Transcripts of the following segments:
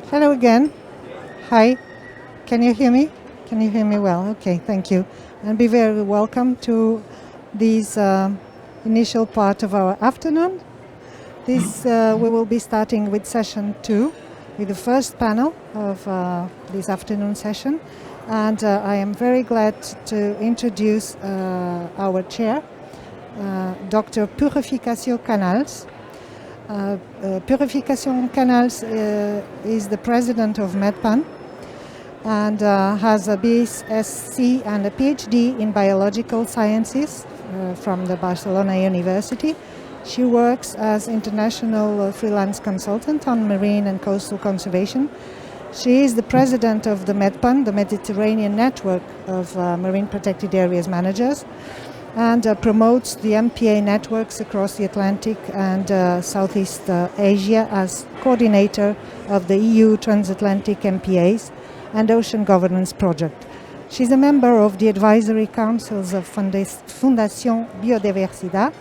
Hello again. Hi. Can you hear me? Can you hear me well? Okay, thank you. And be very welcome to this initial part of our afternoon. We will be starting with session 2, with the first panel of this afternoon session. And I am very glad to introduce our chair, Dr. Purificació Canals. Purificació Canals is the president of MedPAN and has a BSc and a PhD in biological sciences from the Barcelona University. She works as international freelance consultant on marine and coastal conservation. She is the president of the MedPAN, the Mediterranean Network of Marine Protected Areas Managers, and promotes the MPA networks across the Atlantic and Southeast Asia as coordinator of the EU Transatlantic MPAs and Ocean Governance Project. She's a member of the advisory councils of Fundación Biodiversidad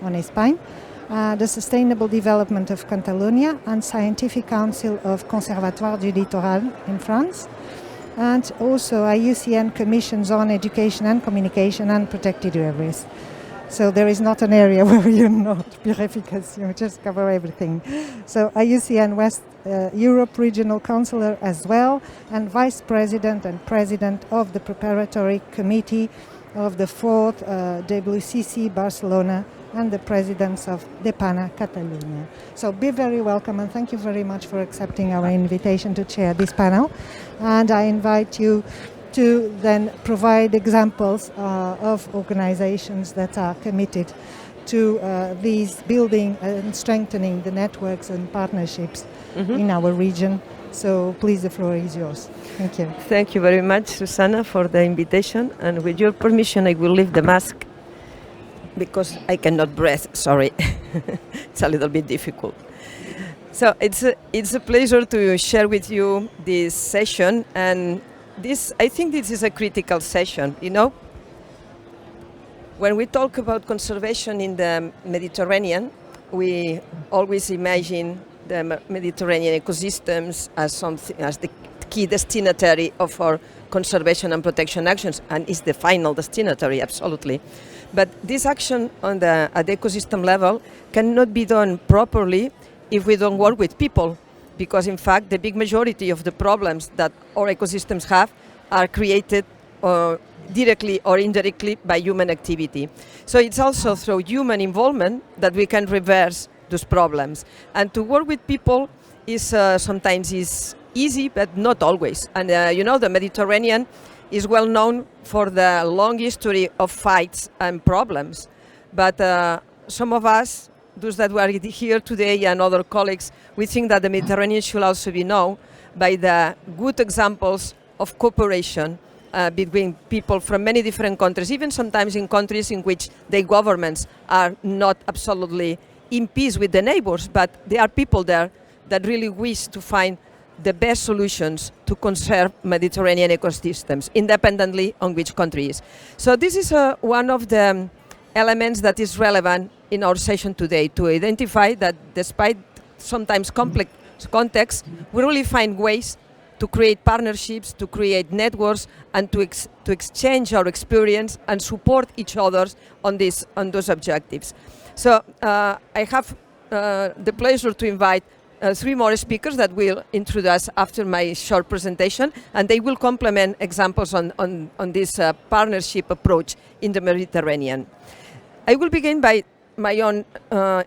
on Spain, the Sustainable Development of Catalonia and Scientific Council of Conservatoire du Littoral in France, and also IUCN Commissions on Education and Communication and Protected Areas. So there is not an area where you're not Purification, just cover everything. So IUCN West Europe Regional Councillor as well, and Vice President and President of the Preparatory Committee of the 4th WCC Barcelona and the presidents of DEPANA Catalonia. So be very welcome and thank you very much for accepting our invitation to chair this panel. And I invite you to then provide examples of organizations that are committed to these building and strengthening the networks and partnerships in our region. So please, the floor is yours. Thank you. Thank you very much, Susana, for the invitation. And with your permission, I will leave the mask because I cannot breathe, sorry. It's a little bit difficult. So it's a pleasure to share with you this session, and I think this is a critical session, you know? When we talk about conservation in the Mediterranean, we always imagine the Mediterranean ecosystems as the key destinatory of our conservation and protection actions, and is the final destinatory, absolutely. But this action at the ecosystem level cannot be done properly if we don't work with people, because in fact the big majority of the problems that our ecosystems have are created directly or indirectly by human activity. So it's also through human involvement that we can reverse those problems. And to work with people is sometimes easy, but not always. And you know, the Mediterranean is well known for the long history of fights and problems. But some of us, those that were here today and other colleagues, we think that the Mediterranean should also be known by the good examples of cooperation between people from many different countries, even sometimes in countries in which the governments are not absolutely in peace with the neighbors, but there are people there that really wish to find the best solutions to conserve Mediterranean ecosystems, independently on which country is. So this is one of the elements that is relevant in our session today, to identify that despite sometimes complex contexts, we really find ways to create partnerships, to create networks, and to exchange our experience and support each other on those objectives. So I have the pleasure to invite 3 more speakers that will introduce after my short presentation, and they will complement examples on this partnership approach in the Mediterranean. I will begin by my own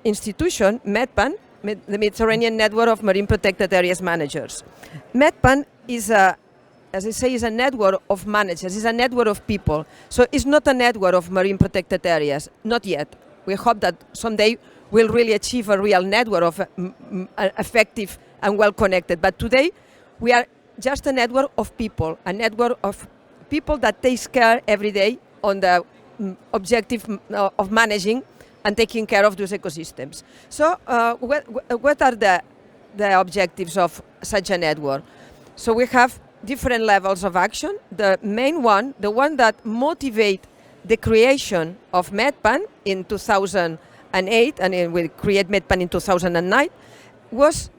institution, MedPAN, the Mediterranean Network of Marine Protected Areas Managers. MedPAN is as I say, is a network of managers, it's a network of people. So it's not a network of marine protected areas, not yet. We hope that someday we'll really achieve a real network of effective and well-connected. But today, we are just a network of people that takes care every day on the objective of managing and taking care of those ecosystems. So what are the objectives of such a network? So we have different levels of action. The main one, the one that motivated the creation of MedPAN in 2008, and we created MedPAN in 2009, was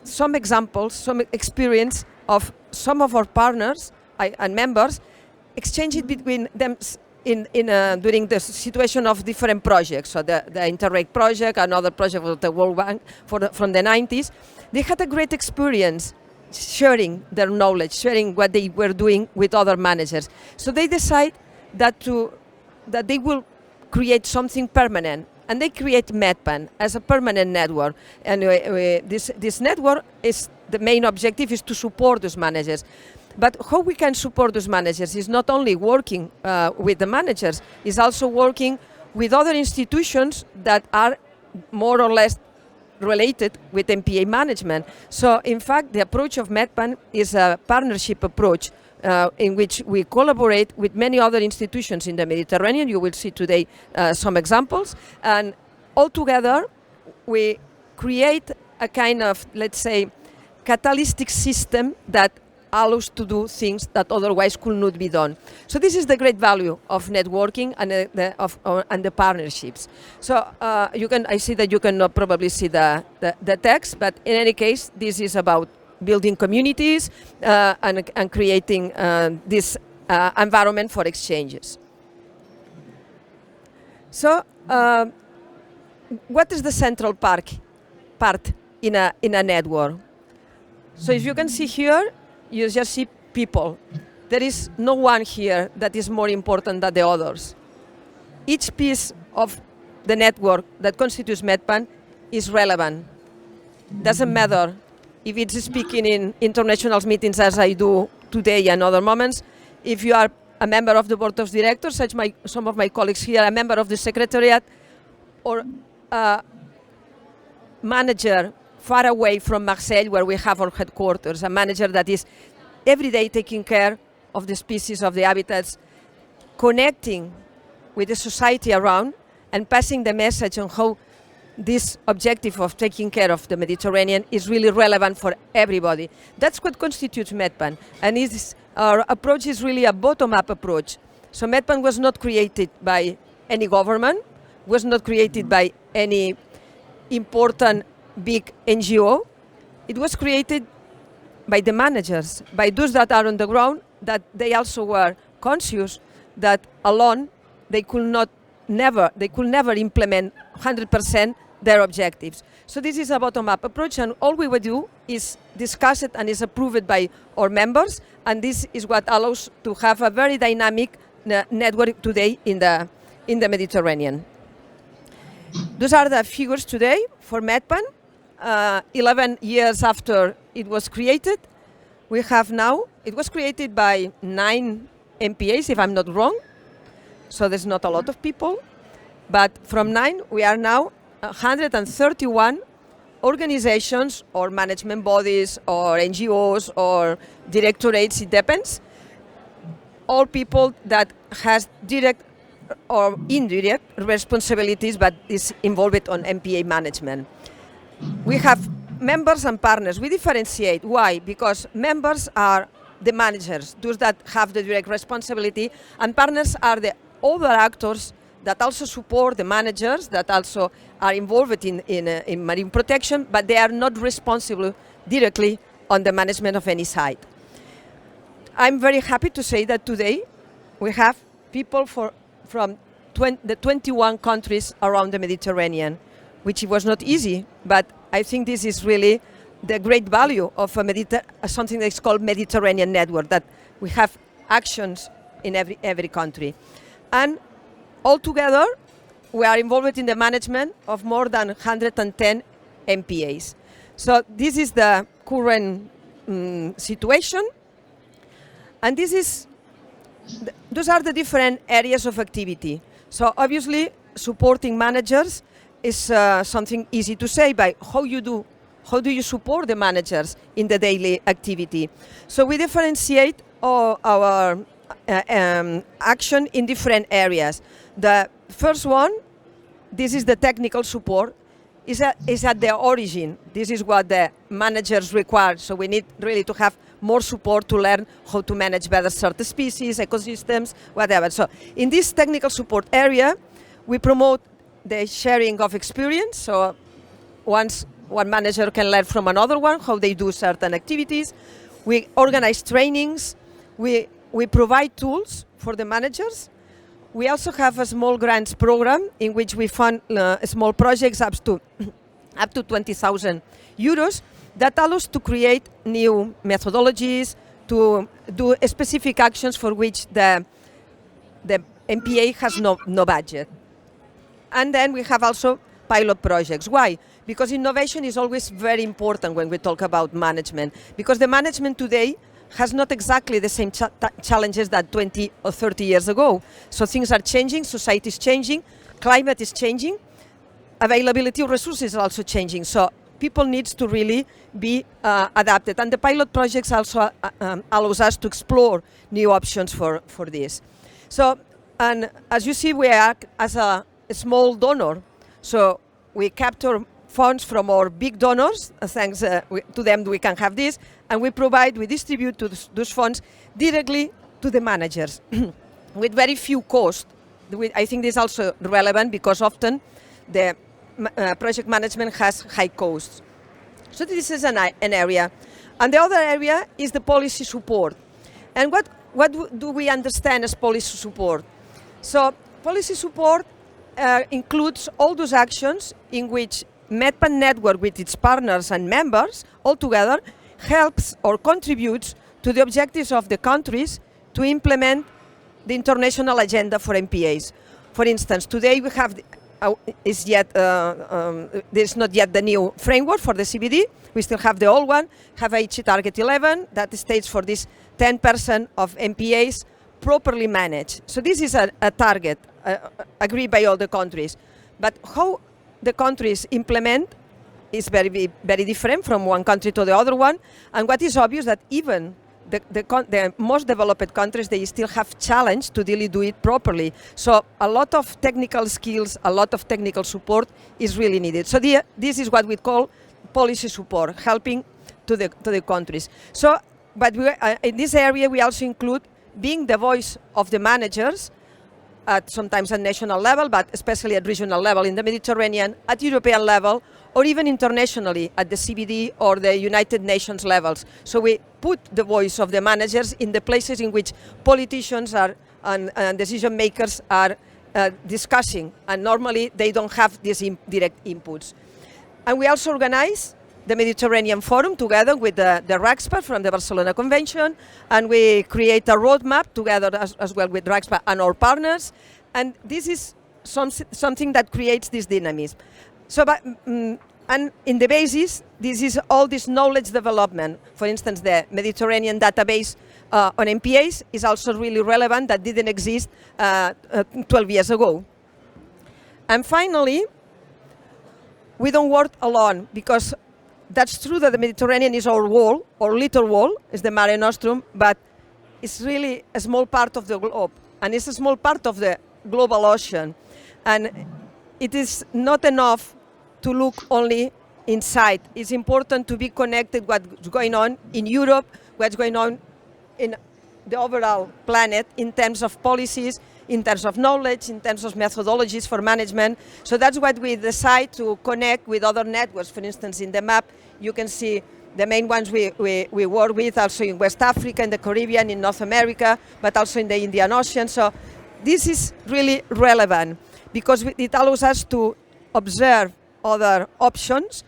some examples, some experience of some of our partners and members exchange it between them during the situation of different projects. So the Interreg project, another project of the World Bank from the 90s. They had a great experience sharing their knowledge, sharing what they were doing with other managers. So they decide that they will create something permanent, and they create MedPAN as a permanent network. And this network is the main objective is to support those managers. But how we can support those managers is not only working with the managers, is also working with other institutions that are more or less related with MPA management. So in fact, the approach of MedPAN is a partnership approach in which we collaborate with many other institutions in the Mediterranean. You will see today some examples. And altogether, we create a kind of, let's say, catalytic system that allows to do things that otherwise could not be done. So this is the great value of networking and the partnerships. So I see that you cannot probably see the text, but in any case, this is about building communities and creating this environment for exchanges. So what is the central part in a network? So as you can see here, you just see people. There is no one here that is more important than the others. Each piece of the network that constitutes MedPAN is relevant. Doesn't matter if it's speaking in international meetings as I do today and other moments, if you are a member of the board of directors, such some of my colleagues here, a member of the secretariat, or a manager far away from Marseille, where we have our headquarters, a manager that is every day taking care of the species, of the habitats, connecting with the society around and passing the message on how this objective of taking care of the Mediterranean is really relevant for everybody. That's what constitutes MedPAN. And our approach is really a bottom-up approach. So MedPAN was not created by any government, was not created by any important big NGO. It was created by the managers, by those that are on the ground, that they also were conscious that alone they could never implement 100% their objectives. So this is a bottom-up approach, and all we will do is discuss it and is approved by our members, and this is what allows to have a very dynamic network today in the Mediterranean. Those are the figures today for MedPAN. 11 years after it was created, we have now, it was created by 9 MPAs, if I'm not wrong, so there's not a lot of people, but from 9, we are now 131 organizations or management bodies or NGOs or directorates, it depends, all people that has direct or indirect responsibilities but is involved on MPA management. We have members and partners. We differentiate. Why? Because members are the managers, those that have the direct responsibility, and partners are the other actors that also support the managers, that also are involved in marine protection, but they are not responsible directly on the management of any site. I'm very happy to say that today we have people from the 21 countries around the Mediterranean, which was not easy, but I think this is really the great value of something that's called Mediterranean Network, that we have actions in every country. And altogether, we are involved in the management of more than 110 MPAs. So this is the current situation, and those are the different areas of activity. So obviously, supporting managers is something easy to say, but how do you support the managers in the daily activity? So we differentiate our action in different areas. The first one, this is the technical support, is at the origin. This is what the managers require. So we need really to have more support to learn how to manage better certain species, ecosystems, whatever. So in this technical support area, we promote the sharing of experience. So once one manager can learn from another one, how they do certain activities. We organize trainings. We provide tools for the managers. We also have a small grants program in which we fund small projects up to 20,000 euros that allow us to create new methodologies, to do specific actions for which the MPA has no budget. And then we have also pilot projects. Why? Because innovation is always very important when we talk about management, because the management today has not exactly the same challenges that 20 or 30 years ago. So things are changing, society is changing, climate is changing, availability of resources is also changing. So people need to really be adapted. And the pilot projects also allows us to explore new options for this. So, and as you see, we act as a small donor. So we capture funds from our big donors. Thanks to them, we can have this. And we distribute those funds directly to the managers with very few cost. I think this is also relevant because often the project management has high costs. So this is an area. And the other area is the policy support. And what do we understand as policy support? So policy support includes all those actions in which MedPAN network with its partners and members all together helps or contributes to the objectives of the countries to implement the international agenda for MPAs. For instance, today we have there's not yet the new framework for the CBD. We still have the old one, have Aichi Target 11 that states for this 10% of MPAs properly managed. So this is a target agreed by all the countries. But how the countries implement is very, very different from one country to the other one. And what is obvious that even the most developed countries, they still have challenge to really do it properly. So a lot of technical skills, a lot of technical support is really needed. So this is what we call policy support, helping to the countries. So, but in this area, we also include being the voice of the managers, sometimes at national level, but especially at regional level in the Mediterranean, at European level, or even internationally at the CBD or the United Nations levels. So we put the voice of the managers in the places in which politicians are and decision makers are discussing, and normally they don't have these direct inputs. And we also organize the Mediterranean Forum together with the RAXPA from the Barcelona Convention, and we create a roadmap together as well with RAXPA and our partners, and this is something that creates this dynamism. So, and in the basis, this is all this knowledge development. For instance, the Mediterranean database on MPAs is also really relevant, that didn't exist 12 years ago. And finally, we don't work alone, because that's true that the Mediterranean is our wall, our little wall, is the Mare Nostrum, but it's really a small part of the globe, and it's a small part of the global ocean. And it is not enough to look only inside. It's important to be connected what's going on in Europe, what's going on in the overall planet in terms of policies, in terms of knowledge, in terms of methodologies for management. So that's what we decide to connect with other networks. For instance, in the map, you can see the main ones we work with, also in West Africa, in the Caribbean, in North America, but also in the Indian Ocean. So this is really relevant because it allows us to observe other options,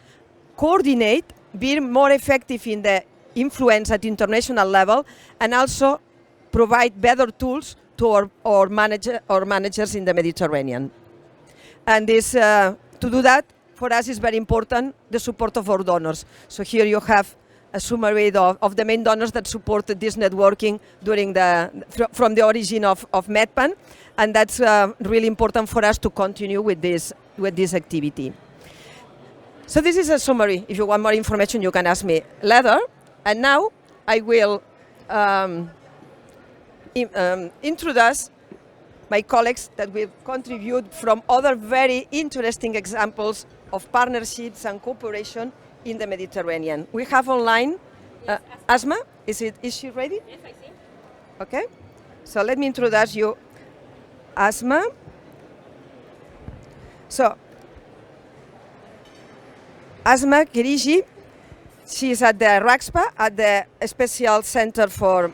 coordinate, be more effective in the influence at international level, and also provide better tools to our managers in the Mediterranean. And this, to do that, for us is very important, the support of our donors. So here you have a summary of the main donors that supported this networking during from the origin of MedPAN, and that's really important for us to continue with this activity. So this is a summary. If you want more information, you can ask me later. And now I will introduce my colleagues that will contribute from other very interesting examples of partnerships and cooperation in the Mediterranean. We have online Asma. Is she ready? Yes, I see. Okay. So let me introduce you, Asma. So Asma Kheriji. She is at the RAXPA, at the Special Center for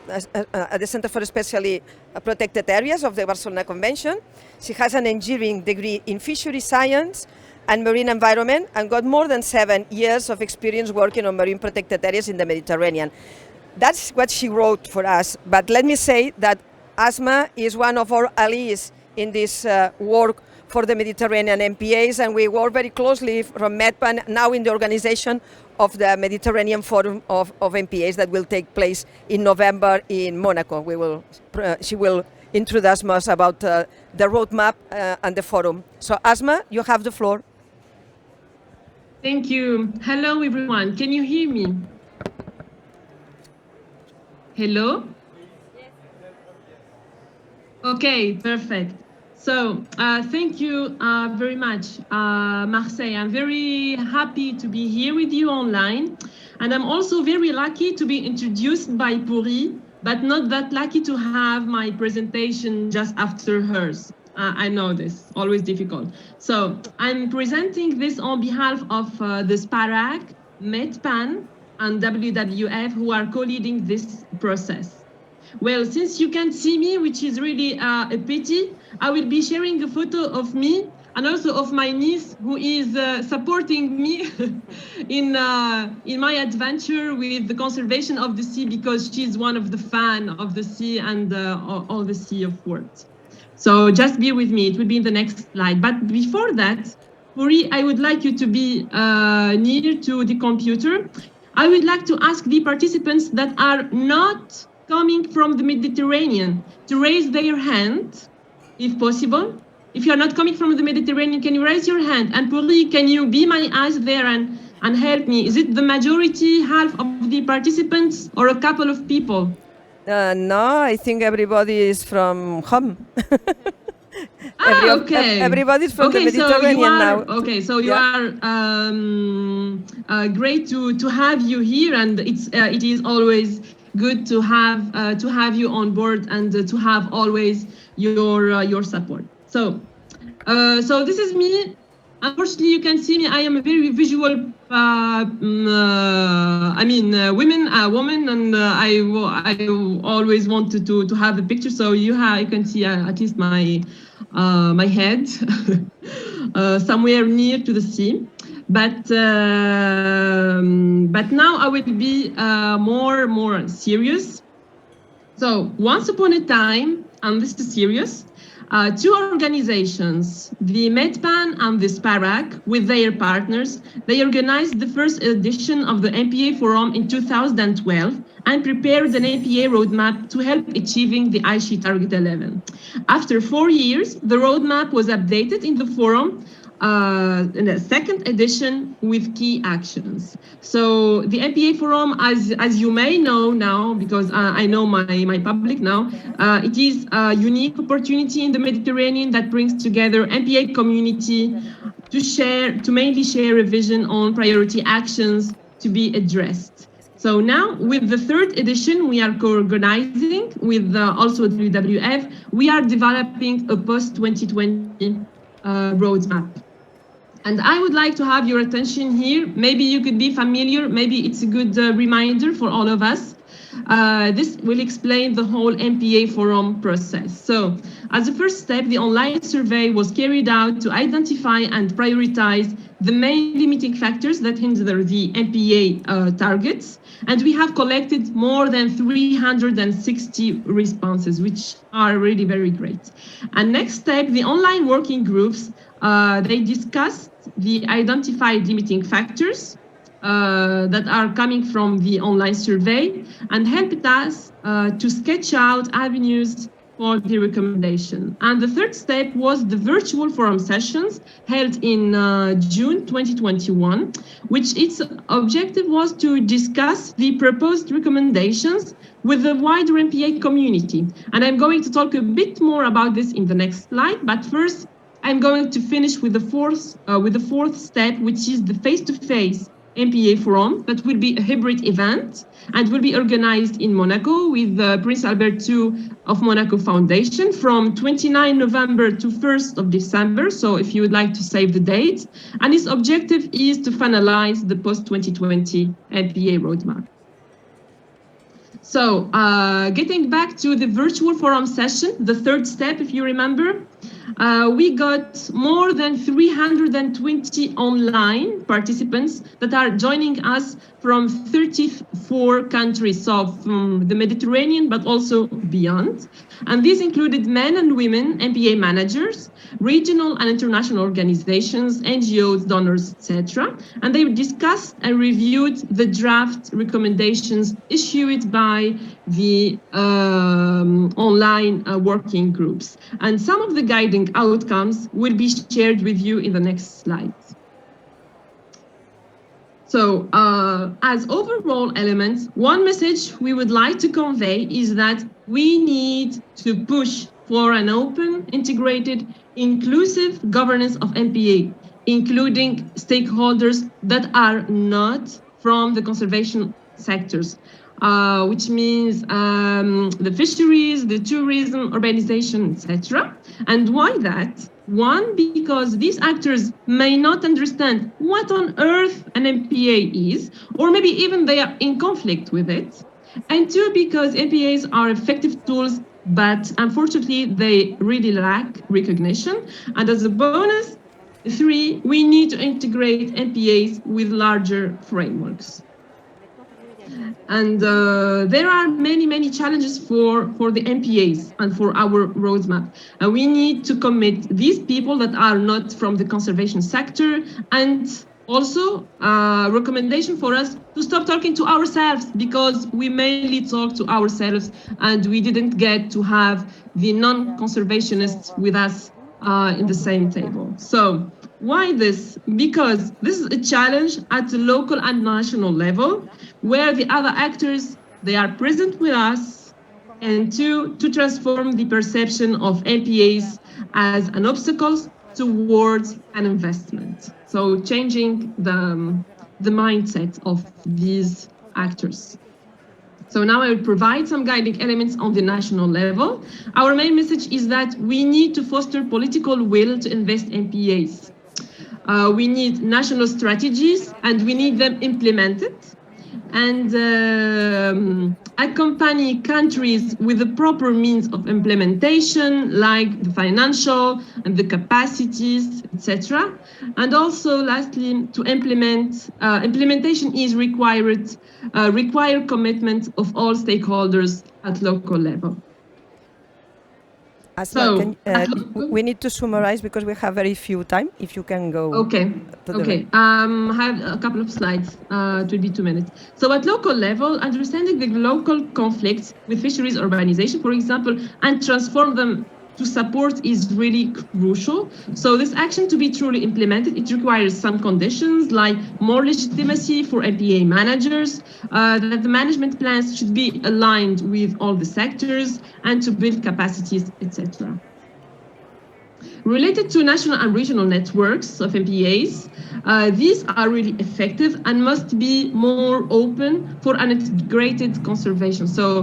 at the Center for Specially Protected Areas of the Barcelona Convention. She has an engineering degree in fishery science and marine environment, and got more than 7 years of experience working on marine protected areas in the Mediterranean. That's what she wrote for us. But let me say that Asma is one of our allies in this work for the Mediterranean MPAs, and we work very closely from MedPAN now in the organization of the Mediterranean Forum of MPAs that will take place in November in Monaco. She will introduce us about the roadmap and the forum. So Asma, you have the floor. Thank you. Hello, everyone. Can you hear me? Hello? Okay, perfect. So thank you very much, Marseille. I'm very happy to be here with you online. And I'm also very lucky to be introduced by Puri, but not that lucky to have my presentation just after hers. I know this, always difficult. So I'm presenting this on behalf of the SPARAC, MedPAN, and WWF, who are co-leading this process. Well, since you can't see me, which is really a pity, I will be sharing a photo of me and also of my niece, who is supporting me in my adventure with the conservation of the sea, because she's one of the fan of the sea and all the sea of words. So just be with me, it will be in the next slide. But before that, Puri, I would like you to be near to the computer. I would like to ask the participants that are not coming from the Mediterranean to raise their hand, if possible. If you're not coming from the Mediterranean, can you raise your hand? And Puri, can you be my eyes there and help me? Is it the majority, half of the participants, or a couple of people? No, I think everybody is from home. Okay. Everybody's from the Mediterranean now. Okay, so you are great to have you here, and it is always good to have you on board and to have always your support. So this is me. Unfortunately, you can see me. I am a very visual, woman, and I always wanted to have a picture. So you can see at least my head somewhere near to the sea. But now I will be more serious. So once upon a time, and this is serious, two organizations, the MedPAN and the SPARAC, with their partners, they organized the first edition of the MPA Forum in 2012 and prepared an MPA roadmap to help achieving the Aichi Target 11. After 4 years, the roadmap was updated in the forum in a second edition with key actions. So the MPA Forum, as you may know now, because I know my public now, it is a unique opportunity in the Mediterranean that brings together MPA community to mainly share a vision on priority actions to be addressed. So now with the third edition, we are co-organizing with also WWF. We are developing a post-2020 roadmap. And I would like to have your attention here. Maybe you could be familiar, maybe it's a good reminder for all of us. This will explain the whole MPA Forum process. So as a first step, the online survey was carried out to identify and prioritize the main limiting factors that hinder the MPA targets. And we have collected more than 360 responses, which are really very great. And next step, the online working groups, they discussed the identified limiting factors that are coming from the online survey and helped us to sketch out avenues for the recommendation. And the third step was the virtual forum sessions held in June 2021, which its objective was to discuss the proposed recommendations with the wider MPA community. And I'm going to talk a bit more about this in the next slide, but first I'm going to finish with the fourth step, which is the face-to-face MPA Forum that will be a hybrid event and will be organized in Monaco with Prince Albert II of Monaco Foundation from 29 November to 1st of December. So if you would like to save the date. And its objective is to finalize the post-2020 MPA roadmap. So getting back to the virtual forum session, the third step, if you remember, we got more than 320 online participants that are joining us from 34 countries, so from the Mediterranean, but also beyond. And these included men and women, MPA managers, regional and international organizations, NGOs, donors, etc. And they discussed and reviewed the draft recommendations issued by the online working groups. And some of the guiding outcomes will be shared with you in the next slides. So as overall elements, one message we would like to convey is that we need to push for an open, integrated, inclusive governance of MPA, including stakeholders that are not from the conservation sectors, which means the fisheries, the tourism, urbanization, etc. And why that? One, because these actors may not understand what on earth an MPA is, or maybe even they are in conflict with it. And two, because MPAs are effective tools, but unfortunately they really lack recognition. And as a bonus, three, we need to integrate MPAs with larger frameworks. And there are many challenges for the MPAs and for our roadmap. And we need to commit these people that are not from the conservation sector, and also recommendation for us to stop talking to ourselves, because we mainly talk to ourselves and we didn't get to have the non-conservationists with us in the same table. So why this? Because this is a challenge at the local and national level, where the other actors, they are present with us, and to transform the perception of MPAs as an obstacle towards an investment. So changing the mindset of these actors. So now I will provide some guiding elements on the national level. Our main message is that we need to foster political will to invest in MPAs. We need national strategies and we need them implemented, and accompany countries with the proper means of implementation, like the financial and the capacities, etc. And also, lastly, to implement, implementation is require commitment of all stakeholders at local level. Asma, we need to summarize because we have very few time. If you can go. Okay. I have a couple of slides. It will be 2 minutes. So at local level, understanding the local conflicts with fisheries urbanization, for example, and transform them to support is really crucial. So this action to be truly implemented, it requires some conditions like more legitimacy for MPA managers, that the management plans should be aligned with all the sectors, and to build capacities, etc. Related to national and regional networks of MPAs, these are really effective and must be more open for an integrated conservation. So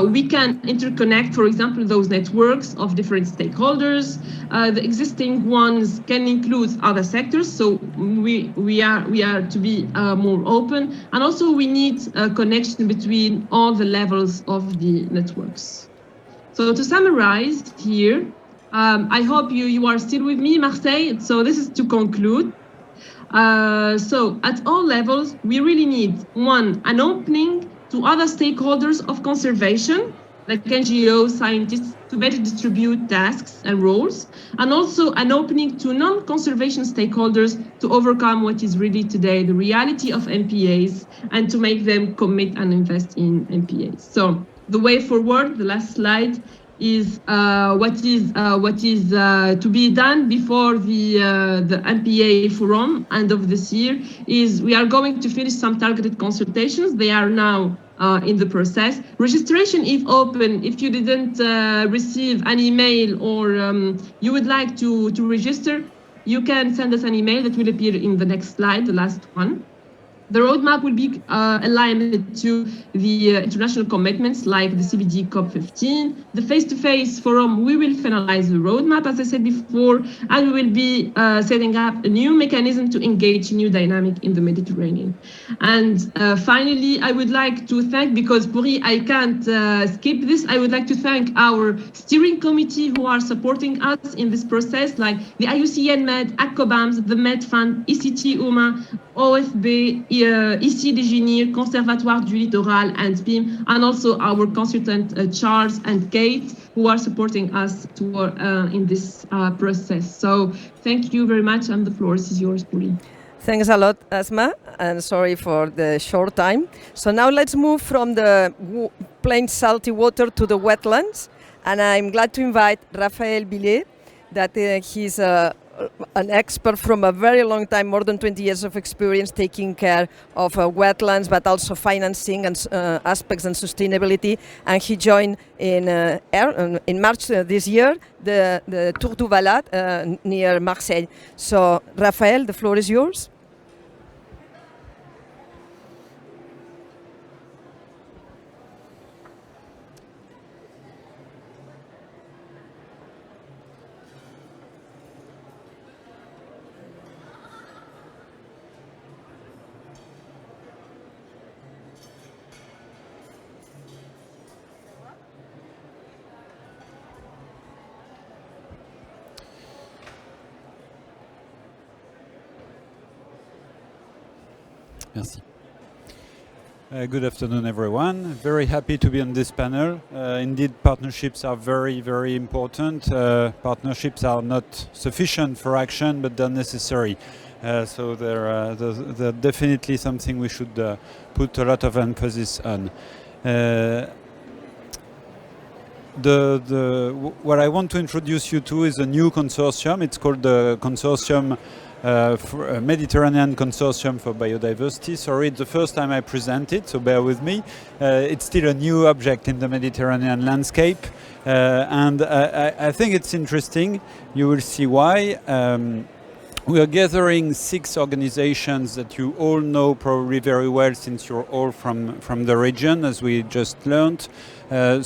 we can interconnect, for example, those networks of different stakeholders. The existing ones can include other sectors, so we are to be more open. And also we need a connection between all the levels of the networks. So to summarize here, I hope you are still with me, Marseille. So this is to conclude. So at all levels, we really need, one, an opening to other stakeholders of conservation, like NGOs, scientists, to better distribute tasks and roles, and also an opening to non-conservation stakeholders to overcome what is really today the reality of MPAs and to make them commit and invest in MPAs. So the way forward, the last slide, is what is to be done before the MPA Forum end of this year. Is we are going to finish some targeted consultations. They are now in the process. Registration is open. If you didn't receive an email or you would like to register, you can send us an email that will appear in the next slide, the last one. The roadmap will be aligned to the international commitments like the CBD COP15. The face-to-face forum, we will finalize the roadmap, as I said before, and we will be setting up a new mechanism to engage new dynamic in the Mediterranean. And finally, I would like to thank, because Puri, I can't skip this, I would like to thank our steering committee who are supporting us in this process, like the IUCN Med, ACCOBAMS, the MedPAN, ECT UMA, OFB, ICI Déginir, Conservatoire du Littoral, and PIM, and also our consultant Charles and Kate, who are supporting us in this process. So thank you very much, and the floor is yours, Puri. Thanks a lot, Asma, and sorry for the short time. So now let's move from the plain salty water to the wetlands, and I'm glad to invite Raphaël Billé, that he's an expert from a very long time, more than 20 years of experience taking care of wetlands, but also financing and aspects and sustainability. And he joined in March this year the Tour du Valais near Marseille. So, Raphaël, the floor is yours. Merci. Good afternoon, everyone. Very happy to be on this panel. Indeed, partnerships are very, very important. Partnerships are not sufficient for action, but they're necessary. So they're definitely something we should put a lot of emphasis on. What I want to introduce you to is a new consortium. It's called the Consortium Mediterranean Consortium for Biodiversity. Sorry, it's the first time I present it, so bear with me. It's still a new object in the Mediterranean landscape, and I think it's interesting. You will see why. We are gathering 6 organizations that you all know probably very well, since you're all from the region, as we just learned. The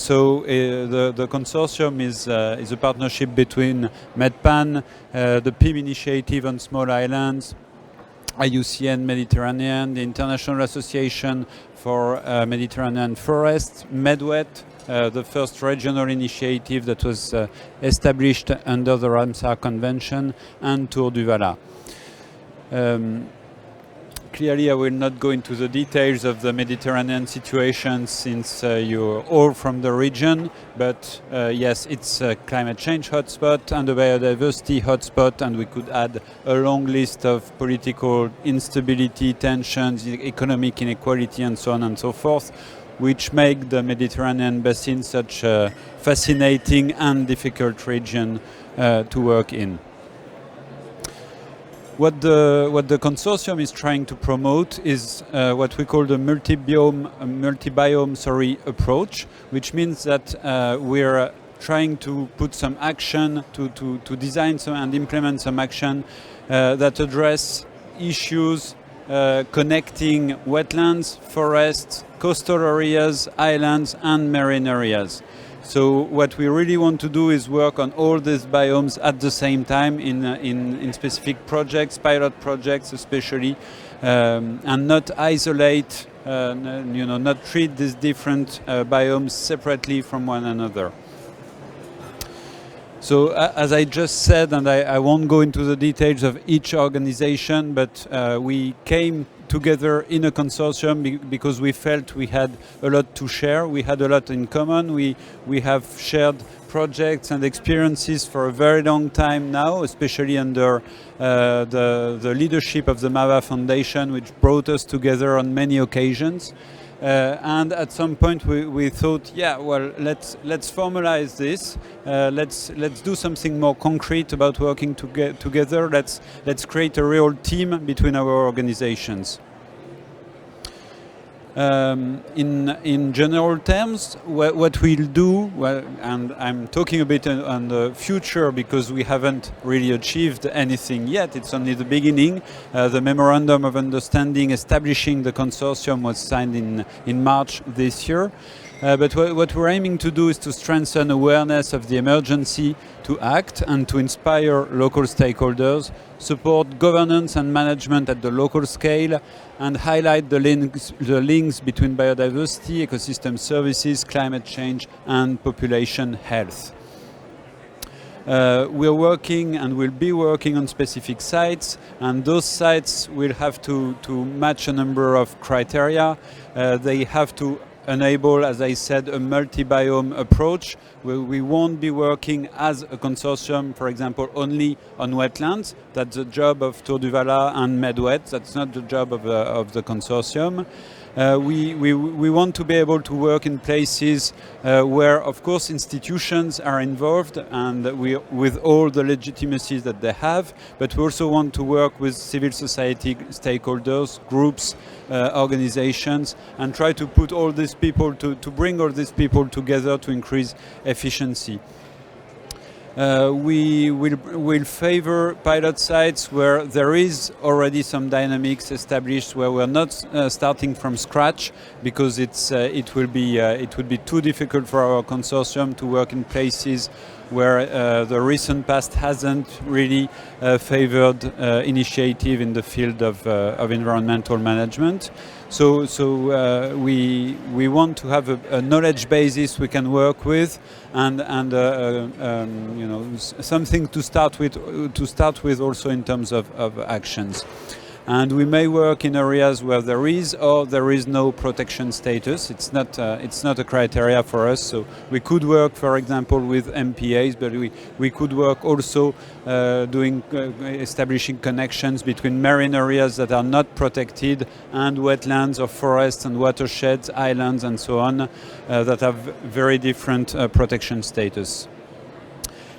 consortium is a partnership between MedPAN, the PIM initiative on small islands, IUCN Mediterranean, the International Association for Mediterranean Forests, MedWet, the first regional initiative that was established under the Ramsar Convention, and Tour du Valais. Clearly, I will not go into the details of the Mediterranean situation, since you're all from the region, but yes, it's a climate change hotspot and a biodiversity hotspot, and we could add a long list of political instability, tensions, economic inequality, and so on and so forth, which make the Mediterranean basin such a fascinating and difficult region to work in. What the consortium is trying to promote is what we call the multi-biome approach, which means that we're trying to put some action, to design some and implement some action that address issues connecting wetlands, forests, coastal areas, islands, and marine areas. So what we really want to do is work on all these biomes at the same time in specific projects, pilot projects especially, and not isolate, not treat these different biomes separately from one another. So as I just said, and I won't go into the details of each organization, but we came together in a consortium because we felt we had a lot to share. We had a lot in common. We have shared projects and experiences for a very long time now, especially under the leadership of the MPA Foundation, which brought us together on many occasions. And at some point we thought, yeah, well, let's formalize this. Let's do something more concrete about working together. Let's create a real team between our organizations. In general terms, what we'll do, and I'm talking a bit on the future because we haven't really achieved anything yet, it's only the beginning. The Memorandum of Understanding establishing the consortium was signed in March this year. But what we're aiming to do is to strengthen awareness of the emergency, to act and to inspire local stakeholders, support governance and management at the local scale, and highlight the links between biodiversity, ecosystem services, climate change, and population health. We're working and will be working on specific sites, and those sites will have to match a number of criteria. They have to enable, as I said, a multi-biome approach where we won't be working as a consortium, for example, only on wetlands. That's the job of Tour du Vala and MedWet. That's not the job of the consortium. We want to be able to work in places where, of course, institutions are involved and with all the legitimacies that they have, but we also want to work with civil society stakeholders, groups, organizations, and try to put all these people, to bring all these people together to increase efficiency. We will favor pilot sites where there is already some dynamics established, where we're not starting from scratch, because it would be too difficult for our consortium to work in places where the recent past hasn't really favored initiative in the field of environmental management. So we want to have a knowledge basis we can work with, and you know, something to start with also in terms of actions. And we may work in areas where there is or there is no protection status. It's not a criteria for us. So we could work, for example, with MPAs, but we could work also establishing connections between marine areas that are not protected and wetlands or forests and watersheds, islands, and so on, that have very different protection status.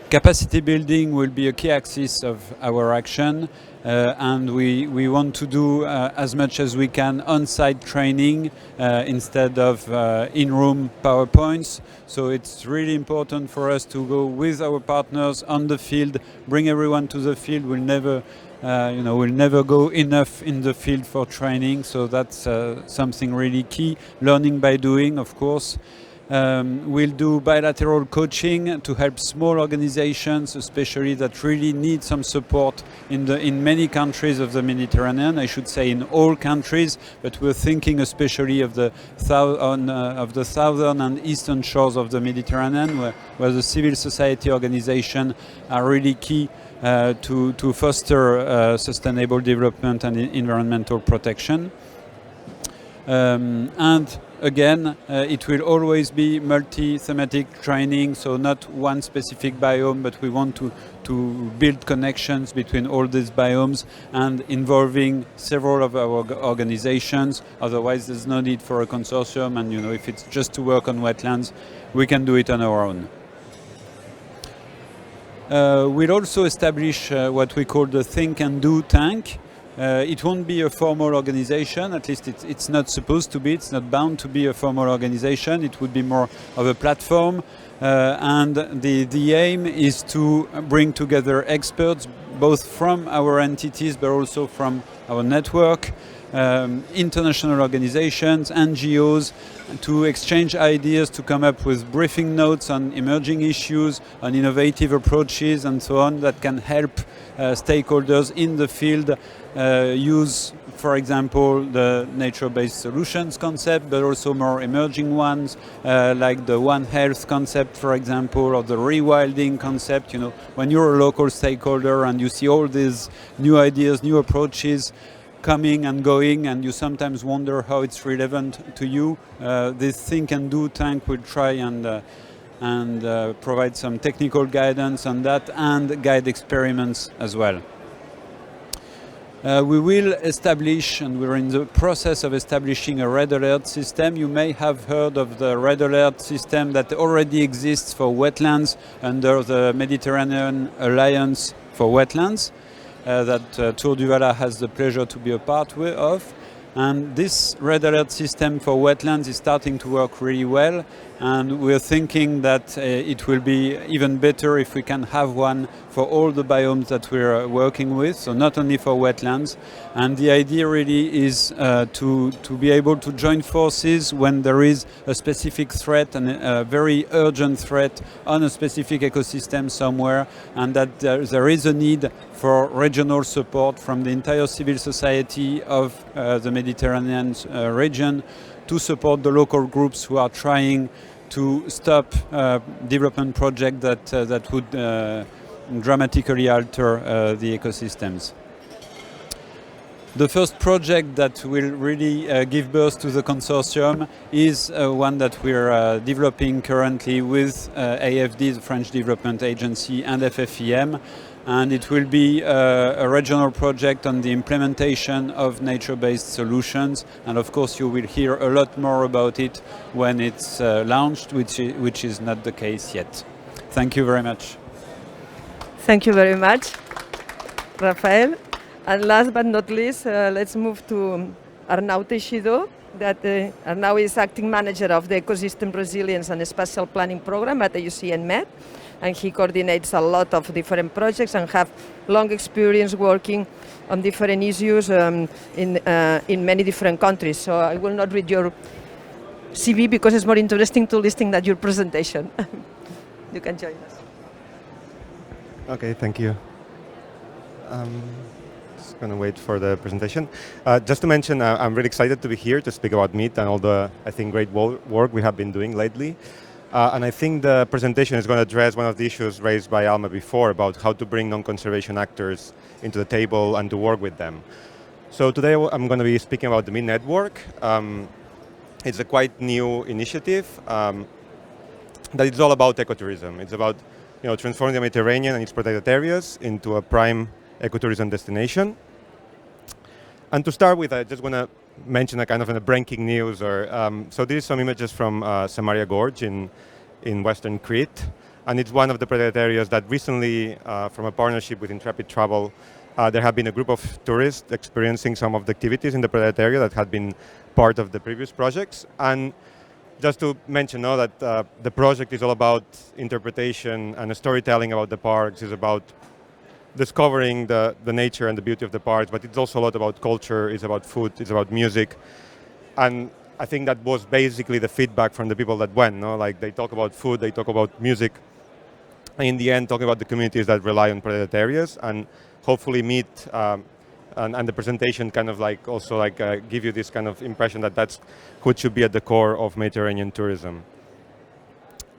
Capacity building will be a key axis of our action, and we want to do as much as we can on-site training instead of in-room PowerPoints. So it's really important for us to go with our partners on the field, bring everyone to the field. We'll never go enough in the field for training, so that's something really key. Learning by doing, of course. We'll do bilateral coaching to help small organizations, especially that really need some support in many countries of the Mediterranean. I should say in all countries, but we're thinking especially of the southern and eastern shores of the Mediterranean, where the civil society organizations are really key to foster sustainable development and environmental protection. And again, it will always be multi-thematic training, so not one specific biome, but we want to build connections between all these biomes and involving several of our organizations. Otherwise, there's no need for a consortium, and if it's just to work on wetlands, we can do it on our own. We'll also establish what we call the Think and Do tank. It won't be a formal organization, at least it's not supposed to be, it's not bound to be a formal organization. It would be more of a platform, and the aim is to bring together experts both from our entities but also from our network, international organizations, NGOs, to exchange ideas, to come up with briefing notes on emerging issues, on innovative approaches and so on that can help stakeholders in the field use, for example, the nature-based solutions concept, but also more emerging ones like the One Health concept, for example, or the rewilding concept. When you're a local stakeholder and you see all these new ideas, new approaches coming and going, and you sometimes wonder how it's relevant to you, this Think and Do tank will try and provide some technical guidance on that and guide experiments as well. We will establish, and we're in the process of establishing, a red alert system. You may have heard of the red alert system that already exists for wetlands under the Mediterranean Alliance for Wetlands that Tour du Vala has the pleasure to be a part of. And this red alert system for wetlands is starting to work really well, and we're thinking that it will be even better if we can have one for all the biomes that we're working with, so not only for wetlands. And the idea really is to be able to join forces when there is a specific threat, and a very urgent threat on a specific ecosystem somewhere, and that there is a need for regional support from the entire civil society of the Mediterranean region to support the local groups who are trying to stop development projects that would dramatically alter the ecosystems. The first project that will really give birth to the consortium is one that we're developing currently with AFD, the French Development Agency, and FFEM. And it will be a regional project on the implementation of nature-based solutions. And of course, you will hear a lot more about it when it's launched, which is not the case yet. Thank you very much. Thank you very much, Raphaël. And last but not least, let's move to Arnau Teixidor. Arnau is acting manager of the Ecosystem Resilience and Spatial Planning Program at the IUCN Med. And he coordinates a lot of different projects and have long experience working on different issues in many different countries. So I will not read your CV because it's more interesting to listen than your presentation. You can join us. Okay, thank you. Just going to wait for the presentation. Just to mention, I'm really excited to be here to speak about meat and all the, I think, great work we have been doing lately. And I think the presentation is going to address one of the issues raised by Alma before about how to bring non-conservation actors into the table and to work with them. So today I'm going to be speaking about the Meat Network. It's a quite new initiative that is all about ecotourism. It's about transforming the Mediterranean and its protected areas into a prime ecotourism destination. And to start with, I just want to mention a kind of a breaking news. So these are some images from Samaria Gorge in western Crete, and it's one of the protected areas that recently, from a partnership with Intrepid Travel, there have been a group of tourists experiencing some of the activities in the protected area that had been part of the previous projects. And just to mention that the project is all about interpretation and storytelling about the parks. It's about discovering the nature and the beauty of the parks, but it's also a lot about culture, it's about food, it's about music. And I think that was basically the feedback from the people that went, like they talk about food, they talk about music, and in the end talking about the communities that rely on protected areas, and hopefully meet and the presentation kind of like also like give you this kind of impression that that's what should be at the core of Mediterranean tourism.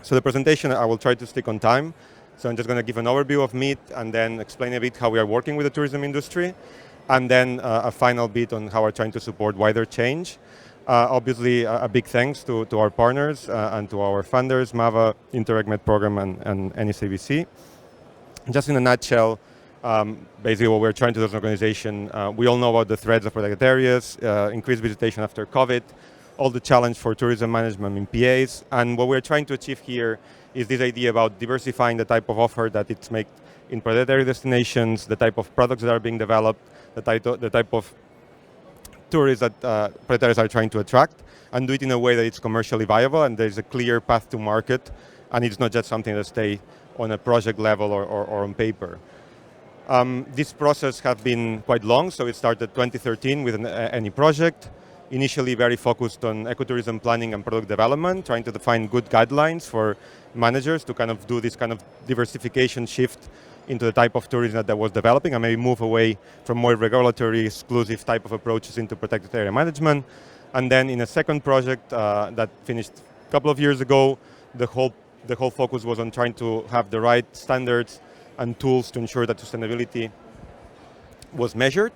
So the presentation, I will try to stick on time. So I'm just going to give an overview of meat and then explain a bit how we are working with the tourism industry, and then a final bit on how we're trying to support wider change. Obviously, a big thanks to our partners and to our funders, MAVA, Interreg Med Program, and NECBC. Just in a nutshell, basically what we're trying to do as an organization, we all know about the threats of protected areas, increased visitation after COVID, all the challenge for tourism management MPAs, and what we're trying to achieve here is this idea about diversifying the type of offer that it's made in protected area destinations, the type of products that are being developed, the type of tourists that predators are trying to attract, and do it in a way that it's commercially viable and there's a clear path to market, and it's not just something that stays on a project level or on paper. This process has been quite long, so it started 2013 with any project, initially very focused on ecotourism planning and product development, trying to define good guidelines for managers to kind of do this kind of diversification shift into the type of tourism that was developing and maybe move away from more regulatory exclusive type of approaches into protected area management. And then in a second project that finished a couple of years ago, the whole focus was on trying to have the right standards and tools to ensure that sustainability was measured.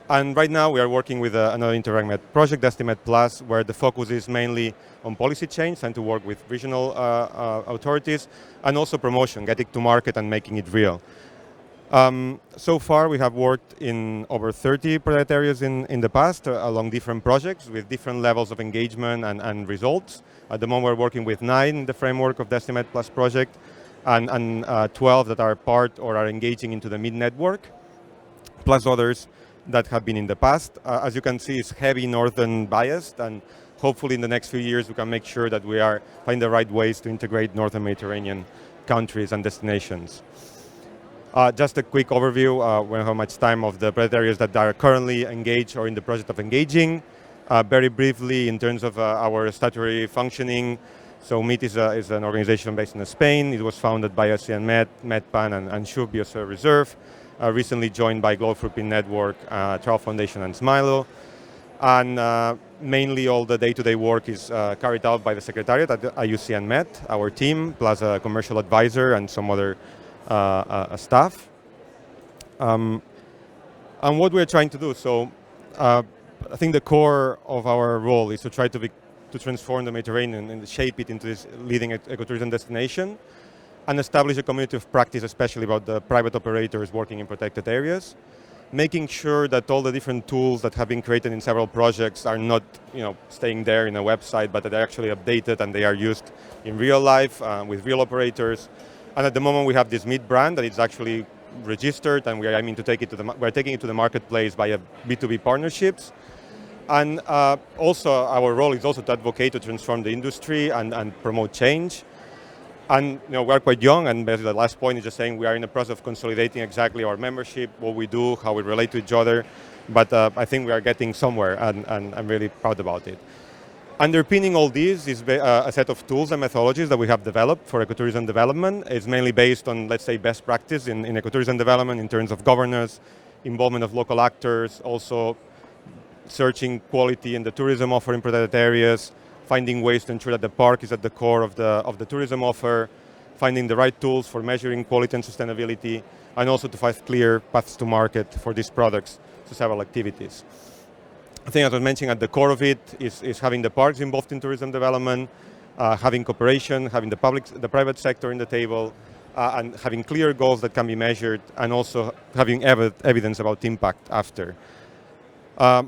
And right now we are working with another Interreg Med project, Estimate Plus, where the focus is mainly on policy change and to work with regional authorities, and also promotion, getting to market and making it real. So far we have worked in over 30 protected areas in the past along different projects with different levels of engagement and results. At the moment we're working with 9 in the framework of the Estimate Plus project, and 12 that are part or are engaging into the Meat Network, plus others that have been in the past. As you can see, it's heavy northern biased, and hopefully in the next few years we can make sure that we are find the right ways to integrate Northern Mediterranean countries and destinations. Just a quick overview, we don't have much time, of the project areas that are currently engaged or in the project of engaging. Very briefly, in terms of our statutory functioning, so MIT is an organization based in Spain. It was founded by IUCN MedPAN and SHUB Biosphere Reserve, recently joined by Global Footprint Network, Travel Foundation and Smilo. And mainly all the day-to-day work is carried out by the Secretariat at IUCN Med, our team, plus a commercial advisor and some other staff. And what we're trying to do, so I think the core of our role is to try to transform the Mediterranean and shape it into this leading ecotourism destination, and establish a community of practice, especially about the private operators working in protected areas, making sure that all the different tools that have been created in several projects are not, staying there in a website, but that they're actually updated and they are used in real life with real operators. And at the moment, we have this MIT brand that is actually registered, and we're taking it to the marketplace via B2B partnerships. And also, our role is also to advocate to transform the industry and promote change. And we are quite young, and basically the last point is just saying we are in the process of consolidating exactly our membership, what we do, how we relate to each other. But I think we are getting somewhere, and I'm really proud about it. Underpinning all these is a set of tools and methodologies that we have developed for ecotourism development. It's mainly based on, let's say, best practice in ecotourism development in terms of governance, involvement of local actors, also searching quality in the tourism offer in protected areas, finding ways to ensure that the park is at the core of the tourism offer, finding the right tools for measuring quality and sustainability, and also to find clear paths to market for these products to several activities. I think, as I was mentioning, at the core of it is having the parks involved in tourism development, having cooperation, having the private sector in the table, and having clear goals that can be measured, and also having evidence about impact after.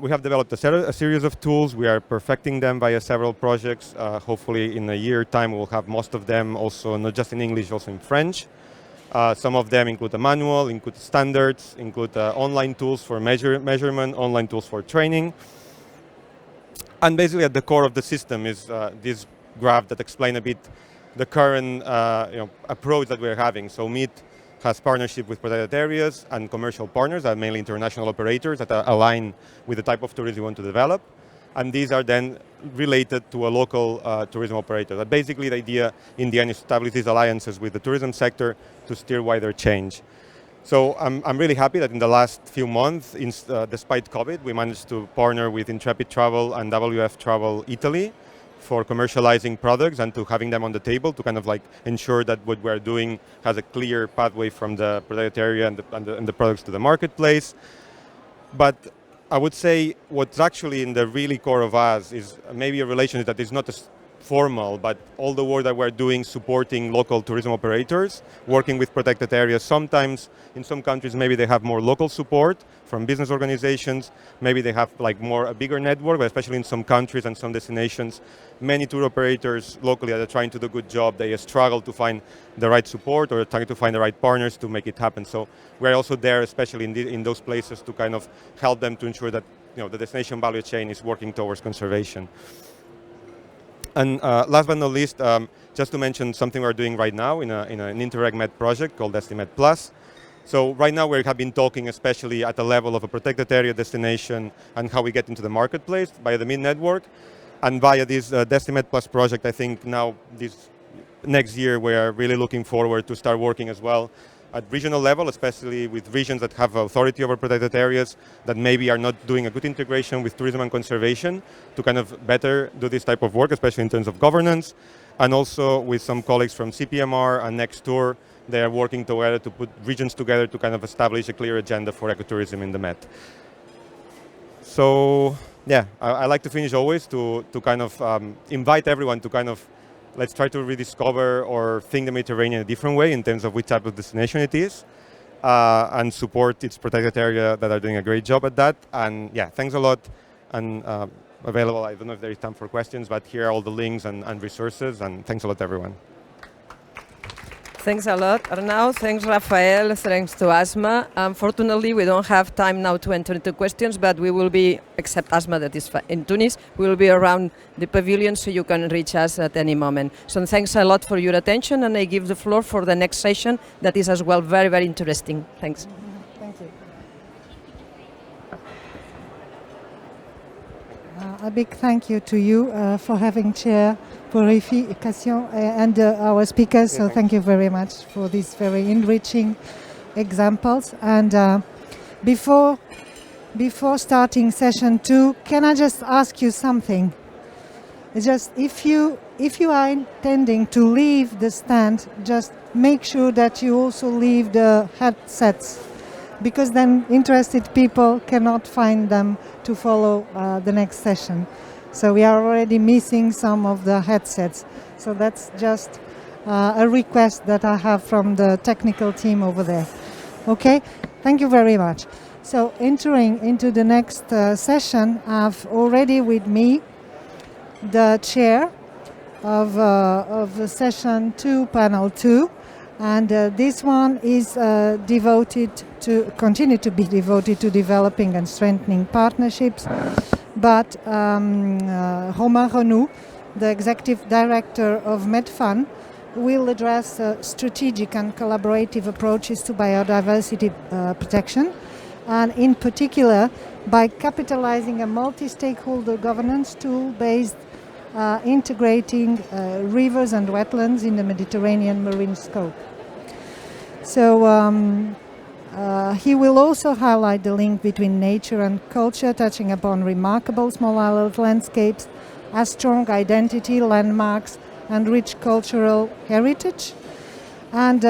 We have developed a series of tools. We are perfecting them via several projects. Hopefully in a year's time we'll have most of them also, not just in English, also in French. Some of them include a manual, include standards, include online tools for measurement, online tools for training. And basically at the core of the system is this graph that explains a bit the current approach that we're having. So MIT has partnership with protected areas and commercial partners, that are mainly international operators that align with the type of tourism we want to develop. And these are then related to a local tourism operator. That basically the idea in the end is to establish these alliances with the tourism sector to steer wider change. So I'm really happy that in the last few months, despite COVID, we managed to partner with Intrepid Travel and WF Travel Italy for commercializing products and to having them on the table to kind of like ensure that what we're doing has a clear pathway from the protected area and the products to the marketplace. But I would say what's actually in the really core of us is maybe a relationship that is not as formal, but all the work that we're doing supporting local tourism operators, working with protected areas. Sometimes in some countries maybe they have more local support from business organizations, maybe they have like a bigger network, but especially in some countries and some destinations, many tour operators locally that are trying to do a good job, they struggle to find the right support or trying to find the right partners to make it happen. So we're also there, especially in those places, to kind of help them to ensure that the destination value chain is working towards conservation. And last but not least, just to mention something we're doing right now in an Interreg Med project called DestiMed Plus. So right now we have been talking especially at the level of a protected area destination and how we get into the marketplace via the MID network. And via this DestiMed Plus project, I think now this next year we are really looking forward to start working as well at regional level, especially with regions that have authority over protected areas that maybe are not doing a good integration with tourism and conservation to kind of better do this type of work, especially in terms of governance. And also with some colleagues from CPMR and Next Tour, they are working together to put regions together to kind of establish a clear agenda for ecotourism in the Met. So yeah, I like to finish always to kind of invite everyone to kind of let's try to rediscover or think the Mediterranean a different way in terms of which type of destination it is, and support its protected area that are doing a great job at that. And yeah, thanks a lot. And available, I don't know if there is time for questions, but here are all the links and resources. And thanks a lot, everyone. Thanks a lot, Arnau. Thanks, Raphaël. Thanks to Asma. Unfortunately, we don't have time now to enter into questions, but we will be, except Asma that is in Tunis, we will be around the pavilion so you can reach us at any moment. So thanks a lot for your attention, and I give the floor for the next session that is as well very, very interesting. Thanks. Thank you. A big thank you to you for having chair Purificació and our speakers. So thank you very much for these very enriching examples. And before starting session 2, can I just ask you something? It's just if you are intending to leave the stand, just make sure that you also leave the headsets, because then interested people cannot find them to follow the next session. So we are already missing some of the headsets. So that's just a request that I have from the technical team over there. Okay, thank you very much. So entering into the next session, I've already with me the chair of the session 2, panel 2. And this one is continue to be devoted to developing and strengthening partnerships. But Romani, the executive director of MedPAN, will address strategic and collaborative approaches to biodiversity protection, and in particular by capitalizing a multi-stakeholder governance tool based integrating rivers and wetlands in the Mediterranean marine scope. So he will also highlight the link between nature and culture, touching upon remarkable small island landscapes as strong identity, landmarks, and rich cultural heritage. And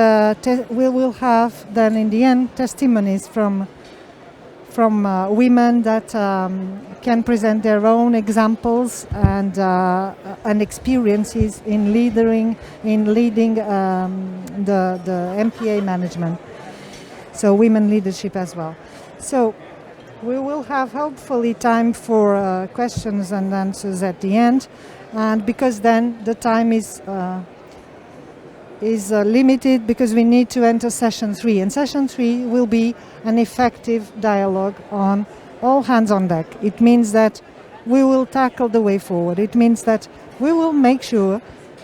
we will have then in the end testimonies from women that can present their own examples and experiences in leading the MPA management. So women leadership as well. So we will have hopefully time for questions and answers at the end, and because then the time is limited, because we need to enter session 3, and session 3 will be an effective dialogue on all hands on deck. It means that we will tackle the way forward. It means that we will make sure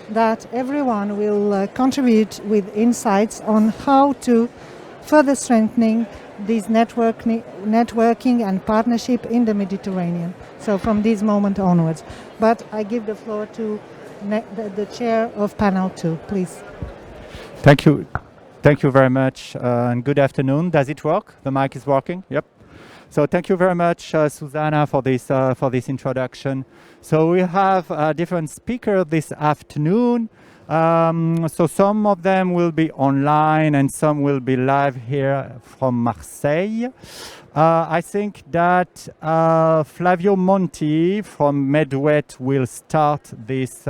that everyone will contribute with insights on how to further strengthening this networking and partnership in the Mediterranean. So from this moment onwards. But I give the floor to the chair of panel 2, please. Thank you. Thank you very much, and good afternoon. Does it work? The mic is working? Yep. So thank you very much, Susanna, for this introduction. So we have different speakers this afternoon. So some of them will be online and some will be live here from Marseille. I think that Flavio Monti from MedWet will start this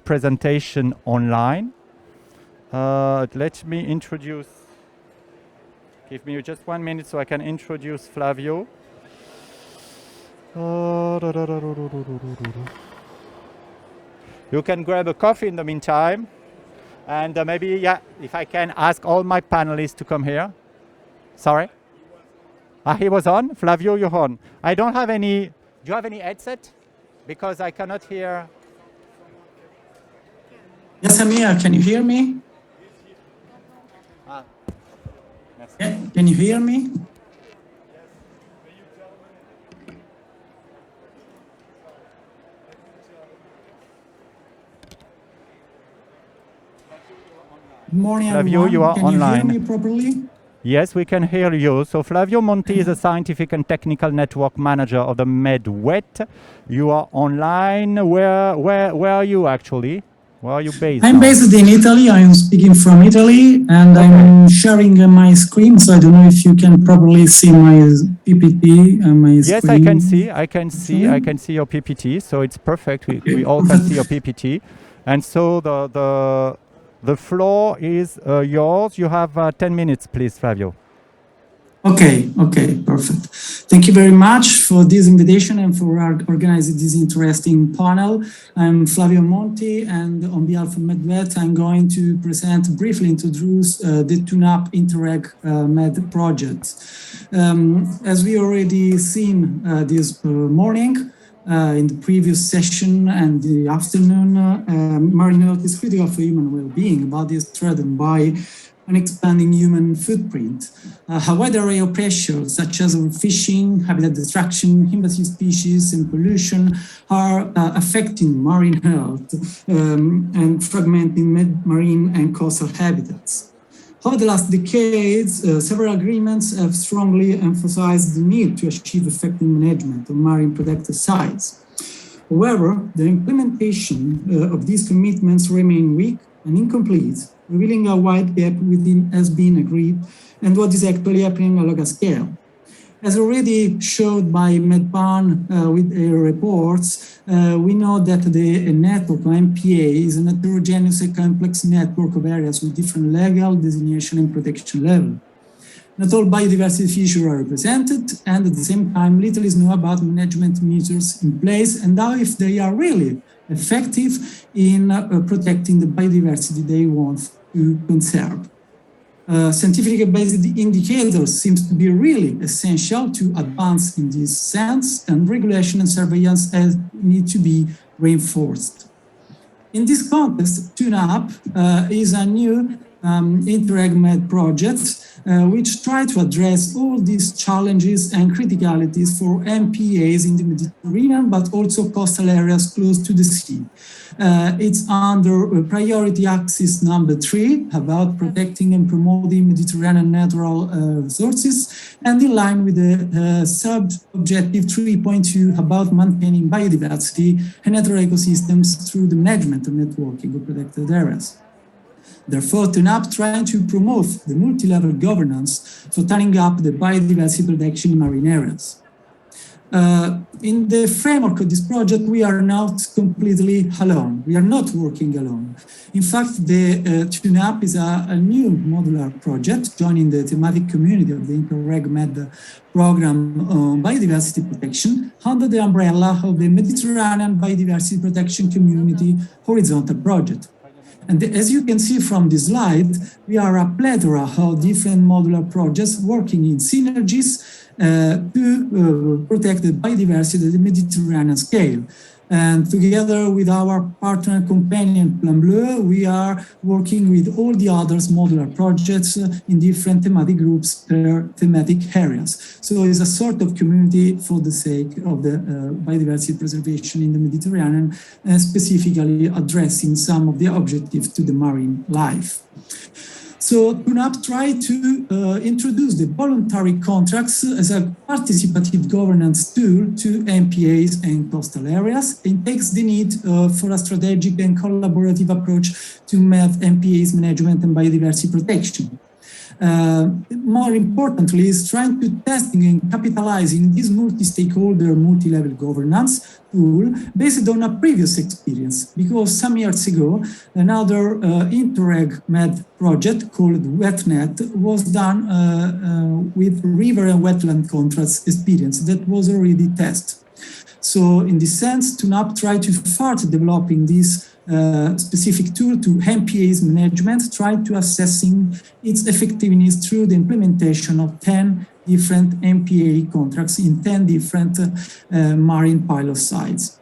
presentation online. Let me introduce, give me just 1 minute so I can introduce Flavio. You can grab a coffee in the meantime, and maybe, yeah, if I can ask all my panelists to come here. Sorry? He was on? Flavio, you're on. I don't have any, do you have any headset? Because I cannot hear. Yes, I'm here. Can you hear me? Yeah, can you hear me? Good morning, Flavio, everyone. you are can online. Can you hear me properly? Yes, we can hear you. So Flavio Monti is a scientific and technical network manager of the MedWet. You are online. Where are you actually? Where are you based? I'm based in Italy. I'm speaking from Italy, and okay. I'm sharing my screen. So I don't know if you can probably see my PPT and my screen. Yes, I can see. I can see your PPT. So it's perfect. We all can see your PPT. And so the floor is yours. You have 10 minutes, please, Flavio. Okay, perfect. Thank you very much for this invitation and for organizing this interesting panel. I'm Flavio Monti, and on behalf of MedVet, I'm going to briefly introduce the TUNAP Interreg Med project. As we already seen this morning, in the previous session and the afternoon, marine health is critical for human well-being. Body is threatened by an expanding human footprint. A wide array of pressures, such as overfishing, habitat destruction, invasive species, and pollution, are affecting marine health and fragmenting marine and coastal habitats. Over the last decades, several agreements have strongly emphasized the need to achieve effective management of marine protected sites. However, the implementation of these commitments remain weak and incomplete, revealing a wide gap within has been agreed and what is actually happening on a larger scale. As already showed by MedPAN with their reports, we know that the network of MPA is a heterogeneous and complex network of areas with different legal designation and protection level. Not all biodiversity features are represented, and at the same time, little is known about management measures in place and how if they are really effective in protecting the biodiversity they want to conserve. Scientific-based indicators seems to be really essential to advance in this sense, and regulation and surveillance need to be reinforced. In this context, TUNAP is a new Interreg Med project which try to address all these challenges and criticalities for MPAs in the Mediterranean, but also coastal areas close to the sea. It's under priority axis number 3 about protecting and promoting Mediterranean natural resources, and in line with the sub-objective 3.2 about maintaining biodiversity and natural ecosystems through the management and networking of protected areas. Therefore, TUNAP trying to promote the multi-level governance for turning up the biodiversity protection in marine areas. In the framework of this project, we are not completely alone. We are not working alone. In fact, the TUNAP is a new modular project joining the thematic community of the Interreg Med program on biodiversity protection under the umbrella of the Mediterranean Biodiversity Protection Community Horizontal Project. And as you can see from this slide, we are a plethora of different modular projects working in synergies to protect the biodiversity at the Mediterranean scale. And together with our partner companion Plan Bleu, we are working with all the others modular projects in different thematic groups per thematic areas. So it's a sort of community for the sake of the biodiversity preservation in the Mediterranean, specifically addressing some of the objectives to the marine life. So TUNAP tried to introduce the voluntary contracts as a participative governance tool to MPAs and coastal areas, and takes the need for a strategic and collaborative approach to MPAs management and biodiversity protection. More importantly, is trying to testing and capitalizing this multi-stakeholder, multi-level governance tool based on a previous experience, because some years ago, another Interreg Med project called WetNet was done with river and wetland contracts experience that was already tested. So in this sense, TUNAP tried to further developing this specific tool to MPAs management, trying to assessing its effectiveness through the implementation of 10 different MPA contracts in 10 different marine pilot sites.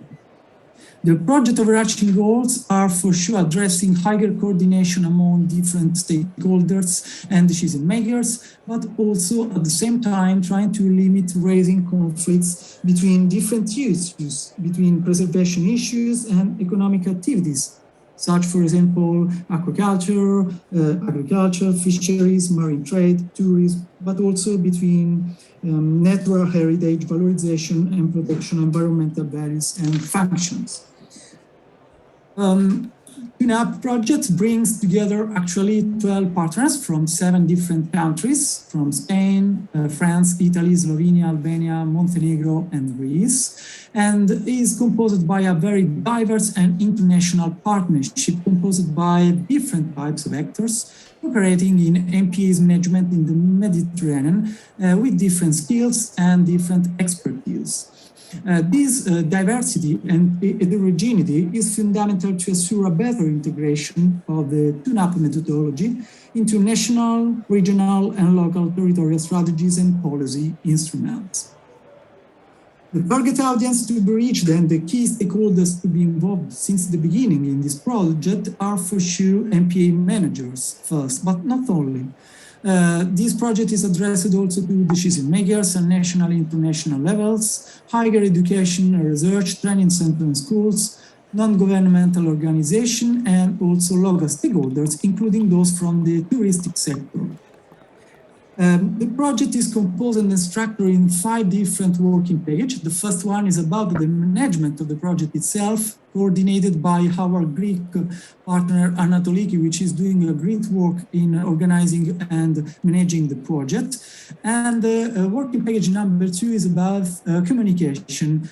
The project overarching goals are for sure addressing higher coordination among different stakeholders and decision makers, but also at the same time trying to limit raising conflicts between different issues, between preservation issues and economic activities, such, for example, aquaculture, agriculture, fisheries, marine trade, tourism, but also between natural heritage valorization and protection of environmental values and functions. TUNAP project brings together actually 12 partners from 7 different countries, from Spain, France, Italy, Slovenia, Albania, Montenegro, and Greece, and is composed by a very diverse and international partnership composed by different types of actors operating in MPAs management in the Mediterranean with different skills and different expertise. This diversity and heterogeneity is fundamental to assure a better integration of the TUNAP methodology into national, regional, and local territorial strategies and policy instruments. The target audience to be reached and the key stakeholders to be involved since the beginning in this project are for sure MPA managers first, but not only. This project is addressed also to decision makers at national and international levels, higher education and research, training centers and schools, non-governmental organizations, and also local stakeholders, including those from the touristic sector. The project is composed and structured in 5 different working pages. The first one is about the management of the project itself, coordinated by our Greek partner Anatoliki, which is doing a great work in organizing and managing the project. And working page number 2 is about communication,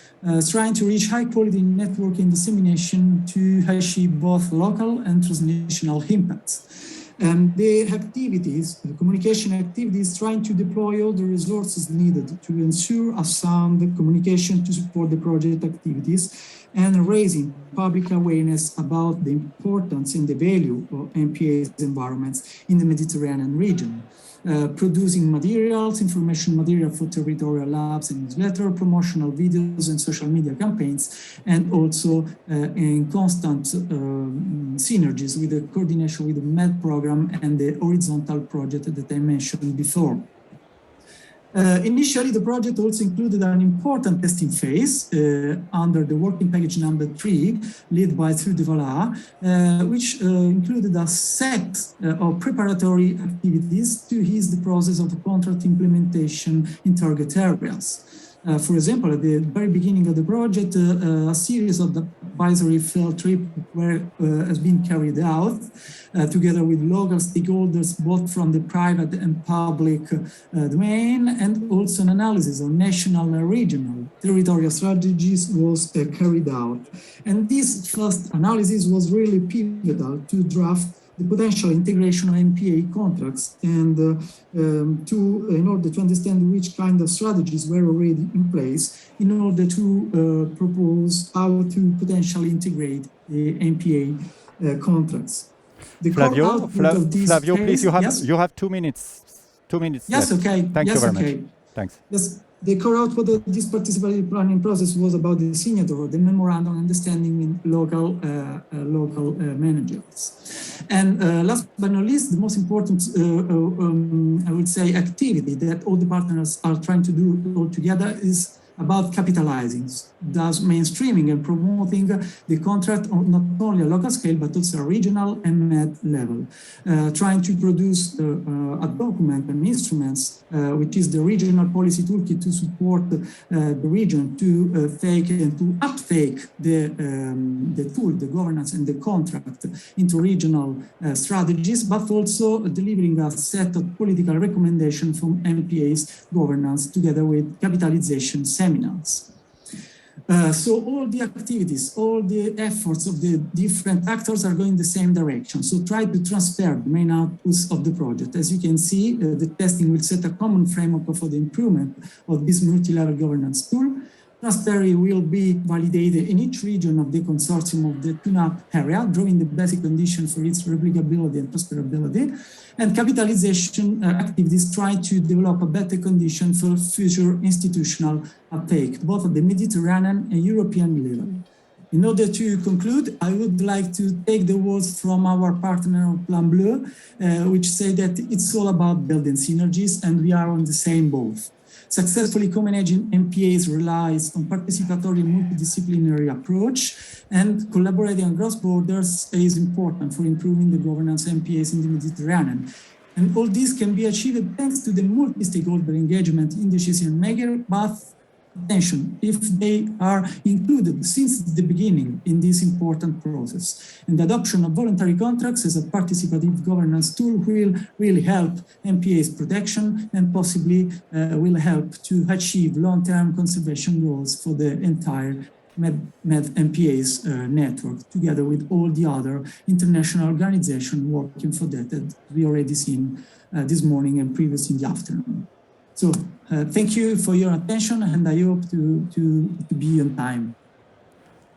trying to reach high quality networking dissemination to achieve both local and transnational impacts. And the activities, the communication activities, trying to deploy all the resources needed to ensure a sound communication to support the project activities and raising public awareness about the importance and the value of MPA's environments in the Mediterranean region. Producing materials, information material for territorial labs and newsletter, promotional videos and social media campaigns, and also in constant synergies with the coordination with the MED program and the horizontal project that I mentioned before. Initially, the project also included an important testing phase under the working package number 3, led by Thierry de Valard, which included a set of preparatory activities to ease the process of the contract implementation in target areas. For example, at the very beginning of the project, a series of advisory field trips has been carried out together with local stakeholders, both from the private and public domain, and also an analysis of national and regional territorial strategies was carried out. And this first analysis was really pivotal to draft the potential integration of MPA contracts and in order to understand which kind of strategies were already in place in order to propose how to potentially integrate the MPA contracts. Flavio, please, you have 2 minutes. 2 minutes. Yes, left. okay. Thank you very much. Thanks. Yes. The core output of this participatory planning process was about the signature of the memorandum of understanding in local managers. And last but not least, the most important, I would say, activity that all the partners are trying to do all together is about capitalizing, thus mainstreaming and promoting the contract on not only a local scale, but also a regional and MED level, trying to produce a document and instruments, which is the regional policy toolkit to support the region to take and to uptake the tool, the governance and the contract into regional strategies, but also delivering a set of political recommendations from MPA's governance together with capitalization seminars. So all the activities, all the efforts of the different actors are going the same direction. So try to transfer the main outputs of the project. As you can see, the testing will set a common framework for the improvement of this multi-level governance tool. Transfer will be validated in each region of the consortium of the TUNAP area, drawing the basic conditions for its replicability and prosperability. And capitalization activities try to develop a better condition for future institutional uptake, both at the Mediterranean and European level. In order to conclude, I would like to take the words from our partner Plan Bleu, which say that it's all about building synergies and we are on the same boat. Successfully co-managing MPAs relies on participatory multidisciplinary approach, and collaborating across borders is important for improving the governance of MPAs in the Mediterranean. And all this can be achieved thanks to the multi-stakeholder engagement in decision making, but attention if they are included since the beginning in this important process. And the adoption of voluntary contracts as a participative governance tool will really help MPAs protection and possibly will help to achieve long-term conservation goals for the entire MPAs network, together with all the other international organizations working for that we already seen this morning and previous in the afternoon. So thank you for your attention, and I hope to be on time.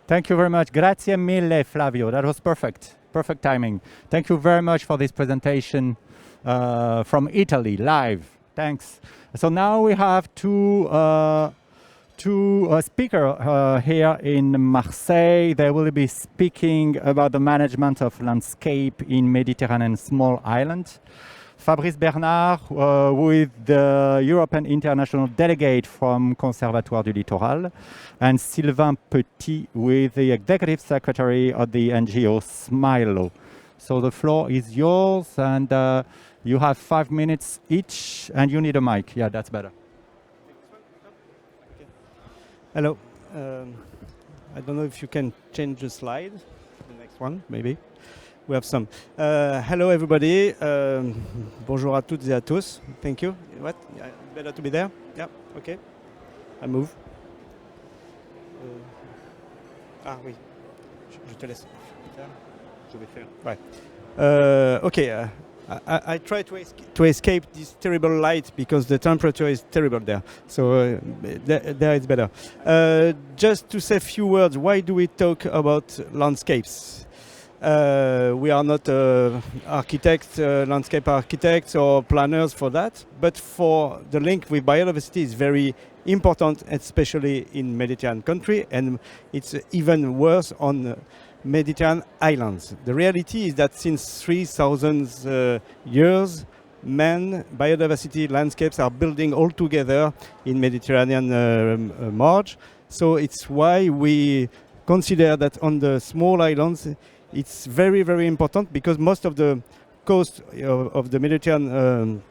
Thank you very much. Grazie mille, Flavio. That was perfect. Perfect timing. Thank you very much for this presentation from Italy, live. Thanks. So now we have two speakers here in Marseille. They will be speaking about the management of landscape in Mediterranean small islands. Fabrice Bernard, with the European International Delegate from Conservatoire du Littoral, and Sylvain Petit, with the Executive Secretary of the NGO Smilo. So the floor is yours, and you have 5 minutes each, and you need a mic. Yeah, that's better. Hello. I don't know if you can change the slide. The next one, maybe. We have some. Hello, everybody. Bonjour à toutes et à tous. Thank you. What? Better to be there? Yeah. Okay. I move. Oui. Je te laisse. Je vais faire. Right. Okay. I try to escape this terrible light because the temperature is terrible there. So there it's better. Just to say a few words, why do we talk about landscapes? We are not architects, landscape architects or planners for that, but for the link with biodiversity is very important, especially in Mediterranean country, and it's even worse on Mediterranean islands. The reality is that since 3,000 years, biodiversity landscapes are building all together in Mediterranean marge. So it's why we consider that on the small islands, it's very, very important because most of the coast of the Mediterranean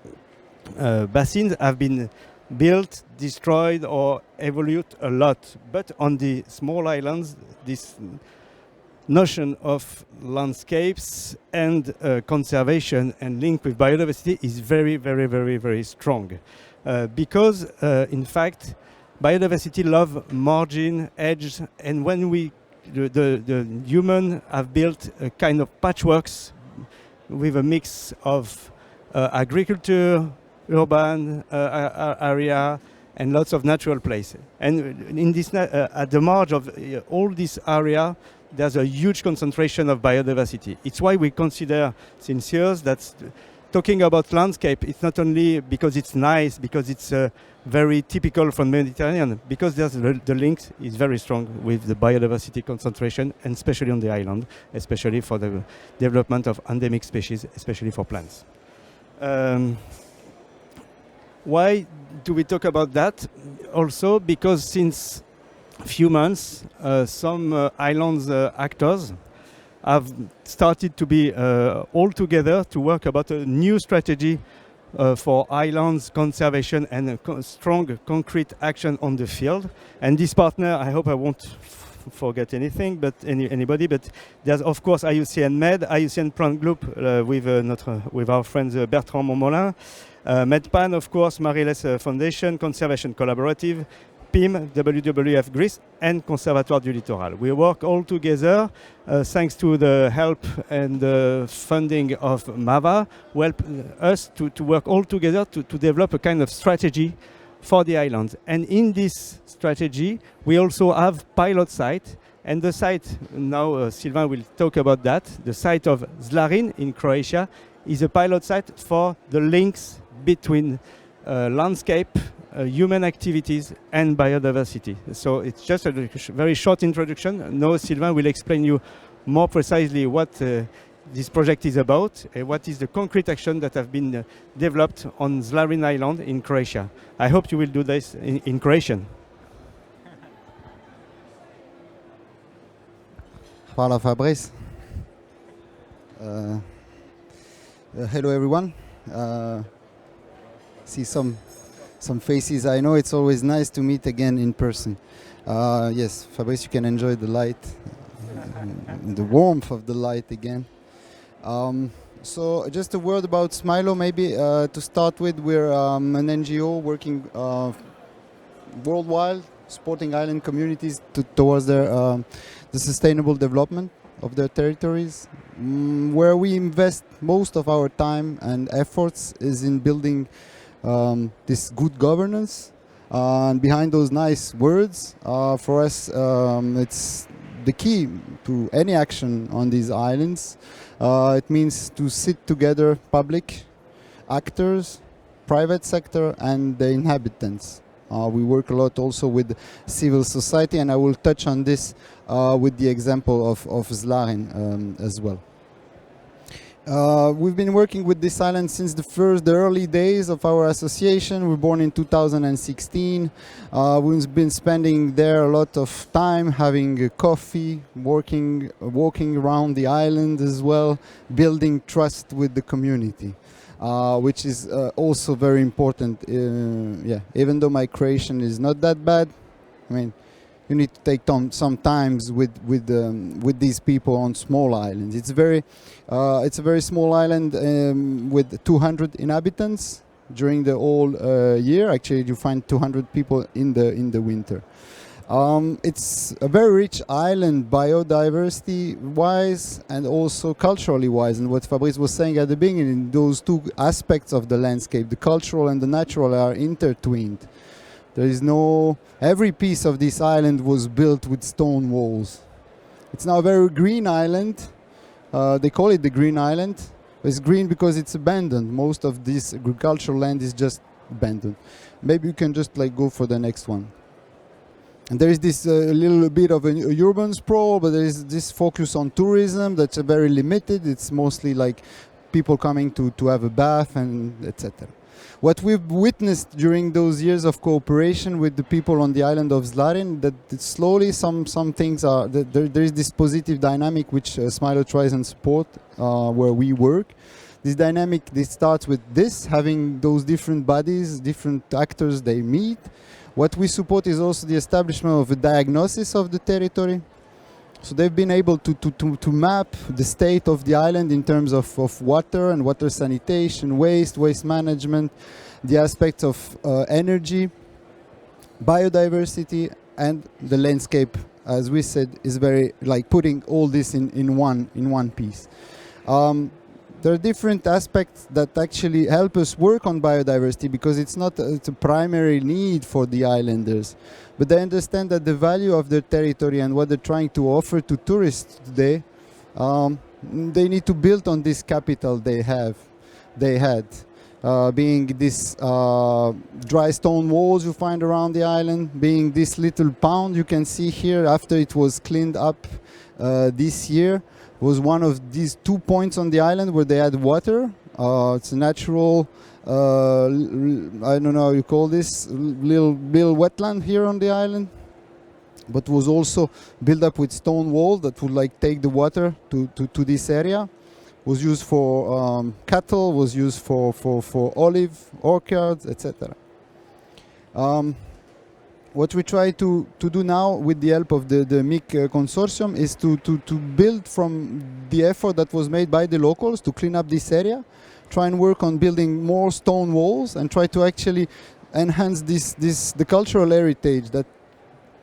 basins have been built, destroyed, or evolved a lot. But on the small islands, this notion of landscapes and conservation and link with biodiversity is very, very, very, very strong. Because, in fact, biodiversity love margin, edge, and when the human have built a kind of patchworks with a mix of agriculture, urban area, and lots of natural places. And in this, at the margin of all this area, there's a huge concentration of biodiversity. It's why we consider since years that talking about landscape, it's not only because it's nice, because it's very typical from Mediterranean, because there's the link is very strong with the biodiversity concentration, and especially on the island, especially for the development of endemic species, especially for plants. Why do we talk about that? Also because since few months, some islands actors have started to be all together to work about a new strategy for islands conservation and a strong concrete action on the field. And this partner, I hope I won't forget anything, but anybody, but there's of course IUCN Med, IUCN Plant Group with our friends Bertrand Montmolin, MedPAN of course, Marie-Lès Foundation, Conservation Collaborative, PIM, WWF Greece, and Conservatoire du Littoral. We work all together thanks to the help and the funding of MAVA, who help us to work all together to develop a kind of strategy for the islands. And in this strategy, we also have pilot site, and the site, now Sylvain will talk about that, the site of Zlarin in Croatia is a pilot site for the links between landscape, human activities and biodiversity. So it's just a very short introduction. Now Sylvain will explain you more precisely what this project is about and what is the concrete action that have been developed on Zlarin Island in Croatia. I hope you will do this in Croatian. Hvala Fabrice. Hello everyone. See some some faces. I know it's always nice to meet again in person. Yes, Fabrice, you can enjoy the light, the warmth of the light again. So just a word about Smilo, maybe to start with. We're an NGO working worldwide, supporting island communities towards their the sustainable development of their territories. Where we invest most of our time and efforts is in building this good governance. And behind those nice words, for us, it's the key to any action on these islands. It means to sit together, public actors, private sector, and the inhabitants. We work a lot also with civil society, and I will touch on this with the example of Zlarin as well. We've been working with this island since the early days of our association. We were born in 2016. We've been spending there a lot of time, having coffee, walking around the island as well, building trust with the community. Which is also very important. Yeah, even though my creation is not that bad, I mean, you need to take some times with these people on small islands. It's a very small island with 200 inhabitants during the whole year. Actually, you find 200 people in the winter. It's a very rich island biodiversity-wise and also culturally-wise. And what Fabrice was saying at the beginning, those two aspects of the landscape, the cultural and the natural, are intertwined. There is every piece of this island was built with stone walls. It's now a very green island. They call it the Green Island. It's green because it's abandoned. Most of this agricultural land is just abandoned. Maybe you can just go for the next one. And there is this little bit of a urban sprawl, but there is this focus on tourism that's very limited. It's mostly like people coming to have a bath and etc. What we've witnessed during those years of cooperation with the people on the island of Zlarin, that slowly some things are, there is this positive dynamic which Smilo tries and support where we work. This dynamic, this starts with having those different bodies, different actors they meet. What we support is also the establishment of a diagnosis of the territory. So they've been able to map the state of the island in terms of water and water sanitation, waste management, the aspects of energy, biodiversity, and the landscape, as we said, is very putting all this in one piece. There are different aspects that actually help us work on biodiversity because it's a primary need for the islanders. But they understand that the value of their territory and what they're trying to offer to tourists today, they need to build on this capital they had. Being this dry stone walls you find around the island, being this little pond you can see here after it was cleaned up this year. Was one of these 2 points on the island where they had water. It's a natural, I don't know how you call this, little wetland here on the island, but was also built up with stone walls that would take the water to this area. Was used for cattle, was used for olive orchards, etc. What we try to do now with the help of the MIC Consortium is to build from the effort that was made by the locals to clean up this area, try and work on building more stone walls and try to actually enhance the cultural heritage that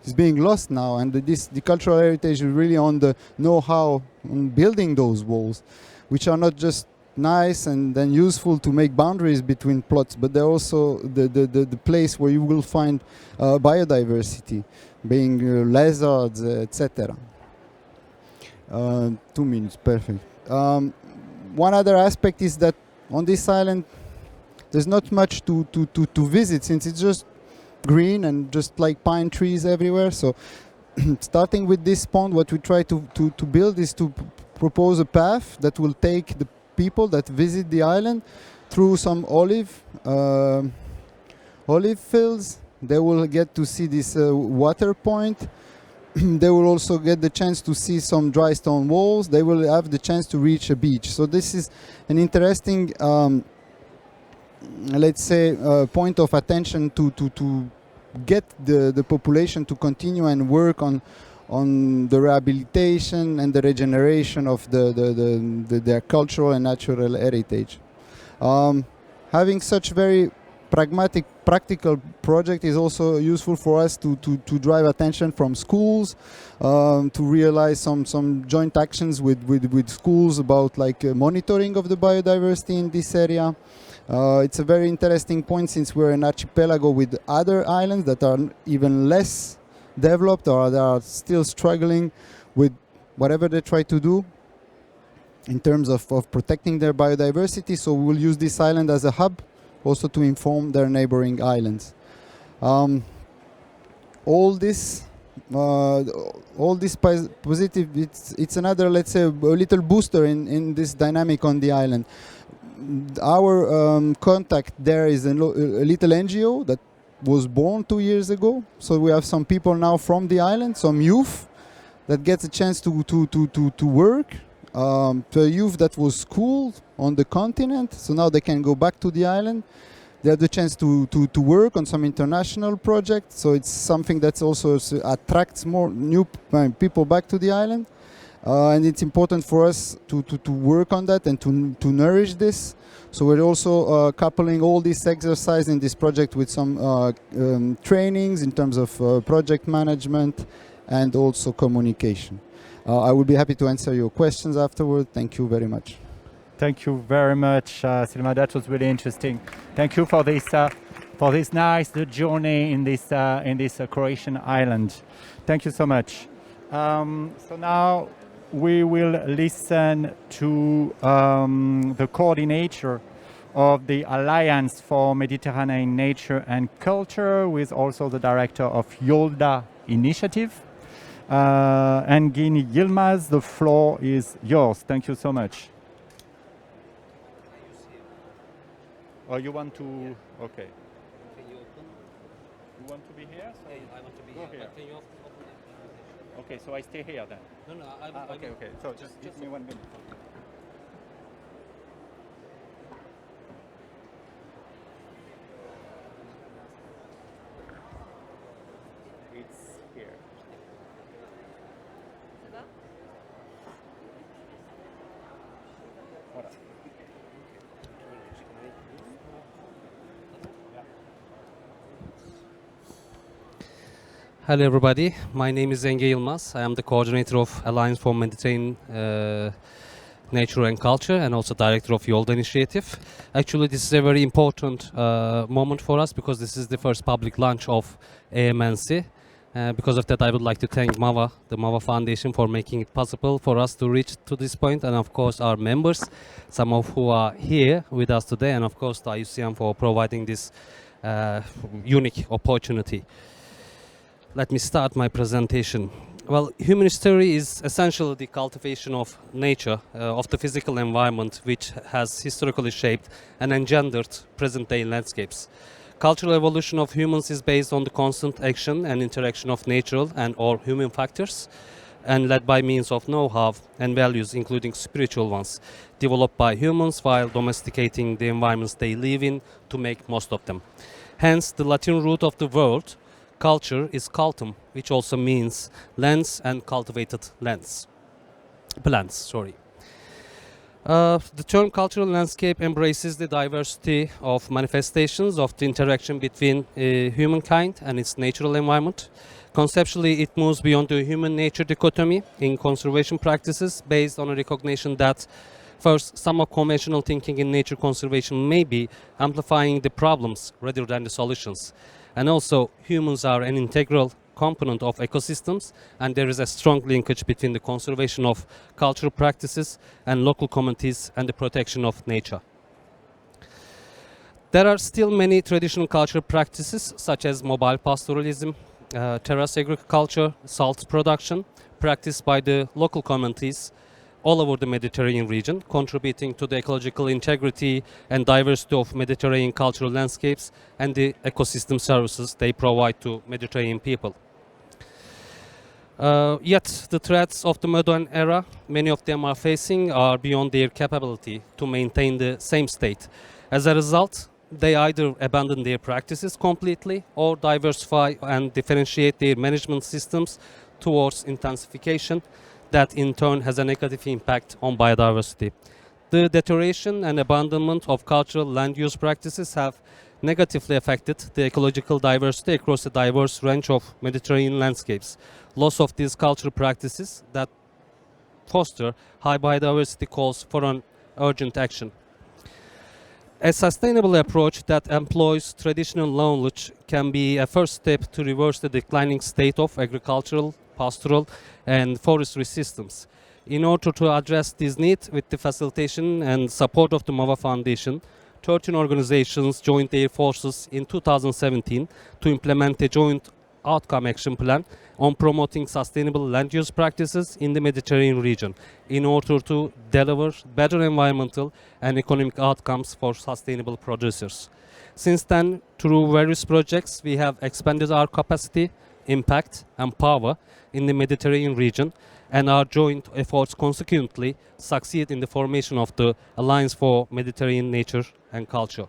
is being lost now. And the cultural heritage is really on the know-how on building those walls, which are not just nice and then useful to make boundaries between plots, but they're also the place where you will find biodiversity, being lizards, etc. 2 minutes, perfect. One other aspect is that on this island there's not much to visit since it's just green and just pine trees everywhere. So starting with this pond, what we try to build is to propose a path that will take the people that visit the island through some olive fields. They will get to see this water point. They will also get the chance to see some dry stone walls. They will have the chance to reach a beach. So this is an interesting let's say, point of attention to get the population to continue and work on the rehabilitation and the regeneration of their cultural and natural heritage. Having such very pragmatic, practical project is also useful for us to drive attention from schools, to realize some joint actions with schools about like monitoring of the biodiversity in this area. It's a very interesting point since we're an archipelago with other islands that are even less developed or they are still struggling with whatever they try to do in terms of protecting their biodiversity. So we will use this island as a hub also to inform their neighboring islands. All this positive, it's another, let's say, a little booster in this dynamic on the island. Our contact there is a little NGO that was born 2 years ago. So we have some people now from the island, some youth that gets a chance to work. The youth that was schooled on the continent, so now they can go back to the island. They have the chance to work on some international projects, so it's something that also attracts more new people back to the island. And it's important for us to work on that and to nourish this. So we're also coupling all this exercise in this project with some trainings in terms of project management and also communication. I will be happy to answer your questions afterward. Thank you very much. Thank you very much, Silma. That was really interesting. Thank you for this nice journey in this Croatian island. Thank you so much. So now we will listen to the coordinator of the Alliance for Mediterranean Nature and Culture, who is also the director of Yolda Initiative. Engin Yilmaz, the floor is yours. Thank you so much. Oh, you want to? Okay. Can you open? You want to be here? So Yeah, I want to be go here. here. But can you open it? Okay, so I stay here then. No, Okay. So just give me 1 minute. It's here. Voilà. Hello everybody, my name is Engin Yilmaz. I am the coordinator of Alliance for Mediterranean Nature and Culture and also director of Yolda Initiative. Actually, this is a very important moment for us because this is the first public launch of AMNC. Because of that, I would like to thank MAVA, the MAVA Foundation, for making it possible for us to reach to this point, and of course our members, some of who are here with us today, and of course the IUCN for providing this unique opportunity. Let me start my presentation. Well, human history is essentially the cultivation of nature, of the physical environment, which has historically shaped and engendered present-day landscapes. Cultural evolution of humans is based on the constant action and interaction of natural and or human factors, and led by means of know-how and values, including spiritual ones, developed by humans while domesticating the environments they live in to make most of them. Hence, the Latin root of the word culture is cultum, which also means lands and cultivated lands. Plants, sorry. The term cultural landscape embraces the diversity of manifestations of the interaction between humankind and its natural environment. Conceptually, it moves beyond the human-nature dichotomy in conservation practices based on a recognition that, first, some of conventional thinking in nature conservation may be amplifying the problems rather than the solutions. And also, humans are an integral component of ecosystems, and there is a strong linkage between the conservation of cultural practices and local communities and the protection of nature. There are still many traditional cultural practices such as mobile pastoralism, terrace agriculture, salt production, practiced by the local communities all over the Mediterranean region, contributing to the ecological integrity and diversity of Mediterranean cultural landscapes and the ecosystem services they provide to Mediterranean people. Yet the threats of the modern era, many of them are facing, are beyond their capability to maintain the same state. As a result, they either abandon their practices completely or diversify and differentiate their management systems towards intensification that in turn has a negative impact on biodiversity. The deterioration and abandonment of cultural land use practices have negatively affected the ecological diversity across a diverse range of Mediterranean landscapes. Loss of these cultural practices that foster high biodiversity calls for an urgent action. A sustainable approach that employs traditional knowledge can be a first step to reverse the declining state of agricultural, pastoral, and forestry systems. In order to address this need, with the facilitation and support of the MOVA Foundation, 13 organizations joined their forces in 2017 to implement a joint outcome action plan on promoting sustainable land use practices in the Mediterranean region in order to deliver better environmental and economic outcomes for sustainable producers. Since then, through various projects, we have expanded our capacity, impact, and power in the Mediterranean region, and our joint efforts consequently succeed in the formation of the Alliance for Mediterranean Nature and Culture.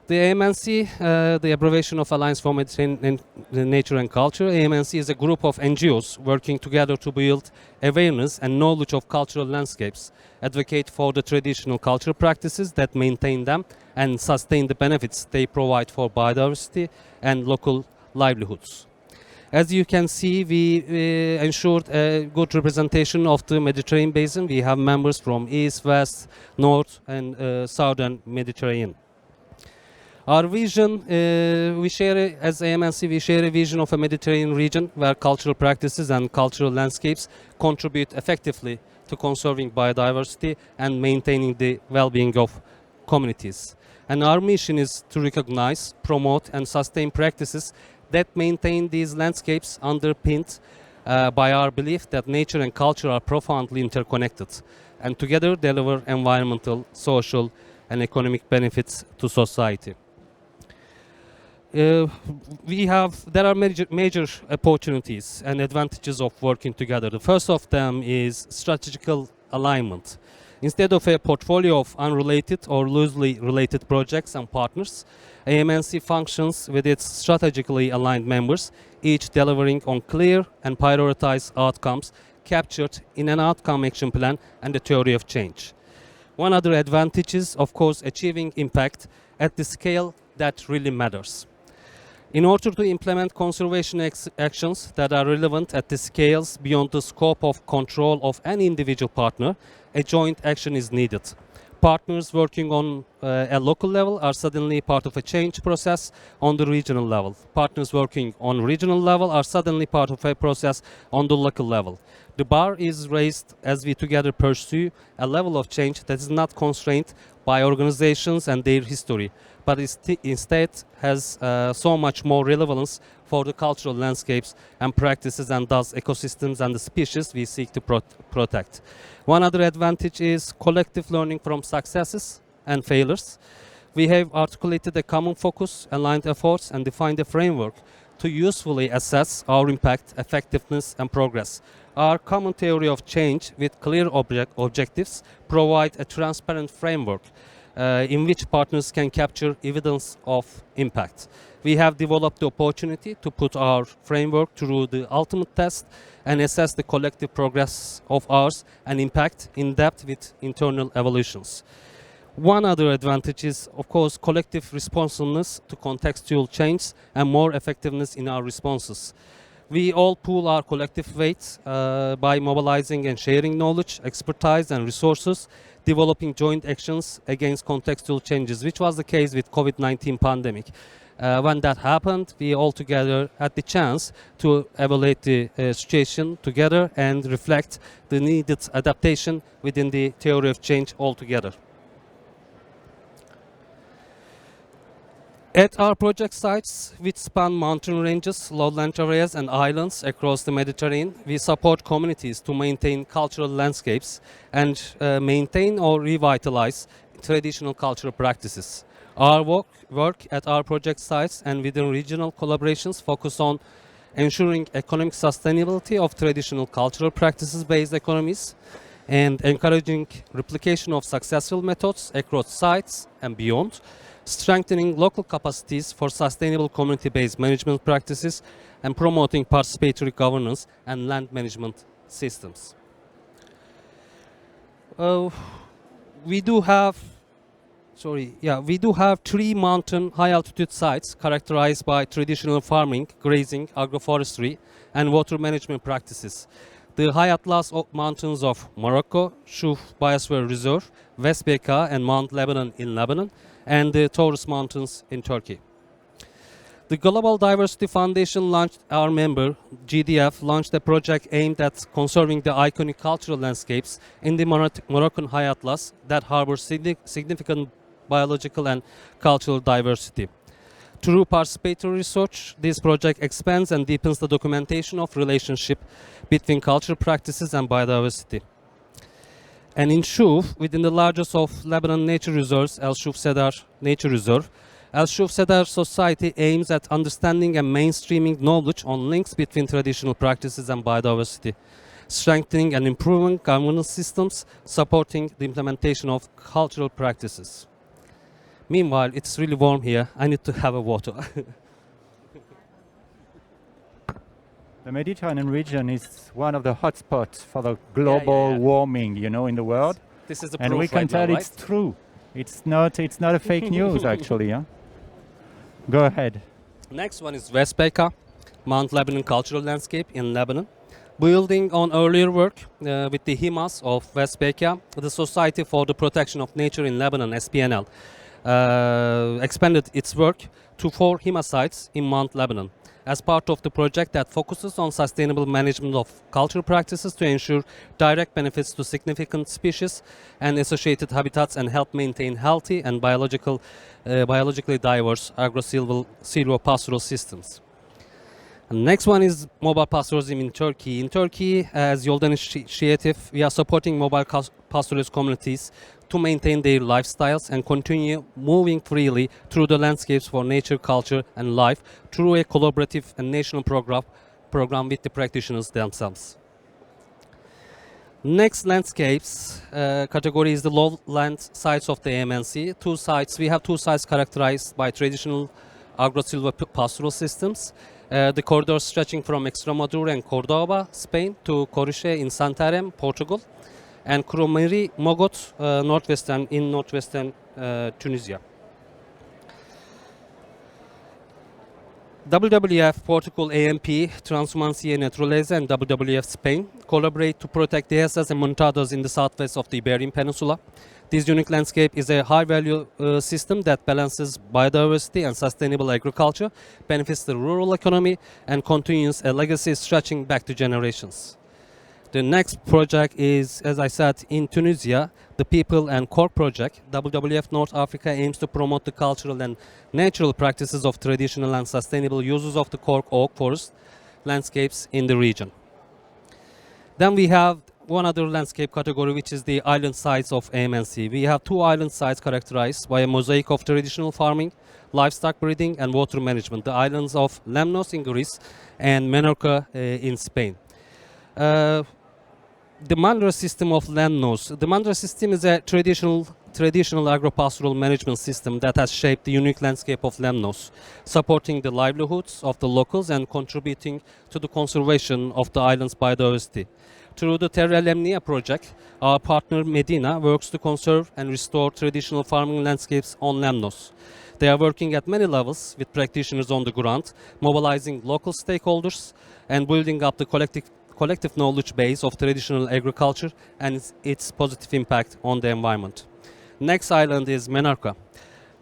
The AMNC, the abbreviation of Alliance for Mediterranean Nature and Culture, AMNC is a group of NGOs working together to build awareness and knowledge of cultural landscapes, advocate for the traditional cultural practices that maintain them, and sustain the benefits they provide for biodiversity and local livelihoods. As you can see, we ensured a good representation of the Mediterranean basin. We have members from East, West, North, and Southern Mediterranean. Our vision, as AMNC, we share a vision of a Mediterranean region where cultural practices and cultural landscapes contribute effectively to conserving biodiversity and maintaining the well-being of communities. And our mission is to recognize, promote, and sustain practices that maintain these landscapes underpinned by our belief that nature and culture are profoundly interconnected and together deliver environmental, social, and economic benefits to society. There are major opportunities and advantages of working together. The first of them is strategical alignment. Instead of a portfolio of unrelated or loosely related projects and partners, AMNC functions with its strategically aligned members, each delivering on clear and prioritized outcomes captured in an outcome action plan and the theory of change. One other advantage is, of course, achieving impact at the scale that really matters. In order to implement conservation actions that are relevant at the scales beyond the scope of control of any individual partner, a joint action is needed. Partners working on a local level are suddenly part of a change process on the regional level. Partners working on regional level are suddenly part of a process on the local level. The bar is raised as we together pursue a level of change that is not constrained by organizations and their history, but instead has so much more relevance for the cultural landscapes and practices and thus ecosystems and the species we seek to protect. One other advantage is collective learning from successes and failures. We have articulated a common focus, aligned efforts, and defined a framework to usefully assess our impact, effectiveness, and progress. Our common theory of change with clear objectives provide a transparent framework in which partners can capture evidence of impact. We have developed the opportunity to put our framework through the ultimate test and assess the collective progress of ours and impact in depth with internal evaluations. One other advantage is, of course, collective responsiveness to contextual change and more effectiveness in our responses. We all pool our collective weight by mobilizing and sharing knowledge, expertise, and resources, developing joint actions against contextual changes, which was the case with COVID-19 pandemic. When that happened, we all together had the chance to evaluate the situation together and reflect the needed adaptation within the theory of change altogether. At our project sites, which span mountain ranges, lowland areas, and islands across the Mediterranean, we support communities to maintain cultural landscapes and maintain or revitalize traditional cultural practices. Our work at our project sites and within regional collaborations focus on ensuring economic sustainability of traditional cultural practices-based economies and encouraging replication of successful methods across sites and beyond, strengthening local capacities for sustainable community-based management practices, and promoting participatory governance and land management systems. We do have 3 mountain high-altitude sites characterized by traditional farming, grazing, agroforestry, and water management practices. The High Atlas Mountains of Morocco, Shuf Biosphere Reserve, West Beka and Mount Lebanon in Lebanon, and the Taurus Mountains in Turkey. The Global Diversity Foundation launched, our member, GDF, launched a project aimed at conserving the iconic cultural landscapes in the Moroccan High Atlas that harbor significant biological and cultural diversity. Through participatory research, this project expands and deepens the documentation of relationship between cultural practices and biodiversity. And in Shuf, within the largest of Lebanon nature reserves, El Shuf Sedar Nature Reserve, El Shuf Sedar Society aims at understanding and mainstreaming knowledge on links between traditional practices and biodiversity, strengthening and improving governance systems, supporting the implementation of cultural practices. Meanwhile, it's really warm here. I need to have a water. The Mediterranean region is one of the hotspots for the global warming, you know, in the world. This is the and proof we can right tell now, it's true. It's not a fake news, actually. Yeah? Go ahead. Next one is West Beka, Mount Lebanon Cultural Landscape in Lebanon. Building on earlier work with the HIMAS of West Beka, the Society for the Protection of Nature in Lebanon, SPNL, expanded its work to 4 HIMA sites in Mount Lebanon as part of the project that focuses on sustainable management of cultural practices to ensure direct benefits to significant species and associated habitats and help maintain healthy and biologically diverse agro-silvopastoral systems. And next one is mobile pastoralism in Turkey. In Turkey, as Yolda Initiative, we are supporting mobile pastoralist communities to maintain their lifestyles and continue moving freely through the landscapes for nature, culture, and life through a collaborative and national program with the practitioners themselves. Next landscapes category is the lowland sites of the AMNC. We have two sites characterized by traditional agro-silvopastoral systems. The corridor stretching from Extremadura and Cordoba, Spain, to Coruche in Santarem, Portugal, and Kromeri Mogot, northwestern Tunisia. WWF Portugal AMP, Transhumancia Naturaleza, and WWF Spain collaborate to protect dehesas and montados in the southwest of the Iberian Peninsula. This unique landscape is a high-value system that balances biodiversity and sustainable agriculture, benefits the rural economy, and continues a legacy stretching back to generations. The next project is, as I said, in Tunisia, the People and Cork Project. WWF North Africa aims to promote the cultural and natural practices of traditional and sustainable uses of the cork oak forest landscapes in the region. Then we have one other landscape category, which is the island sites of AMNC. We have 2 island sites characterized by a mosaic of traditional farming, livestock breeding, and water management. The islands of Lemnos in Greece and Menorca in Spain. The Mandra system of Lemnos. The Mandra system is a traditional agro-pastoral management system that has shaped the unique landscape of Lemnos, supporting the livelihoods of the locals and contributing to the conservation of the island's biodiversity. Through the Terra Lemnia project, our partner Medina works to conserve and restore traditional farming landscapes on Lemnos. They are working at many levels with practitioners on the ground, mobilizing local stakeholders and building up the collective knowledge base of traditional agriculture and its positive impact on the environment. Next island is Menorca.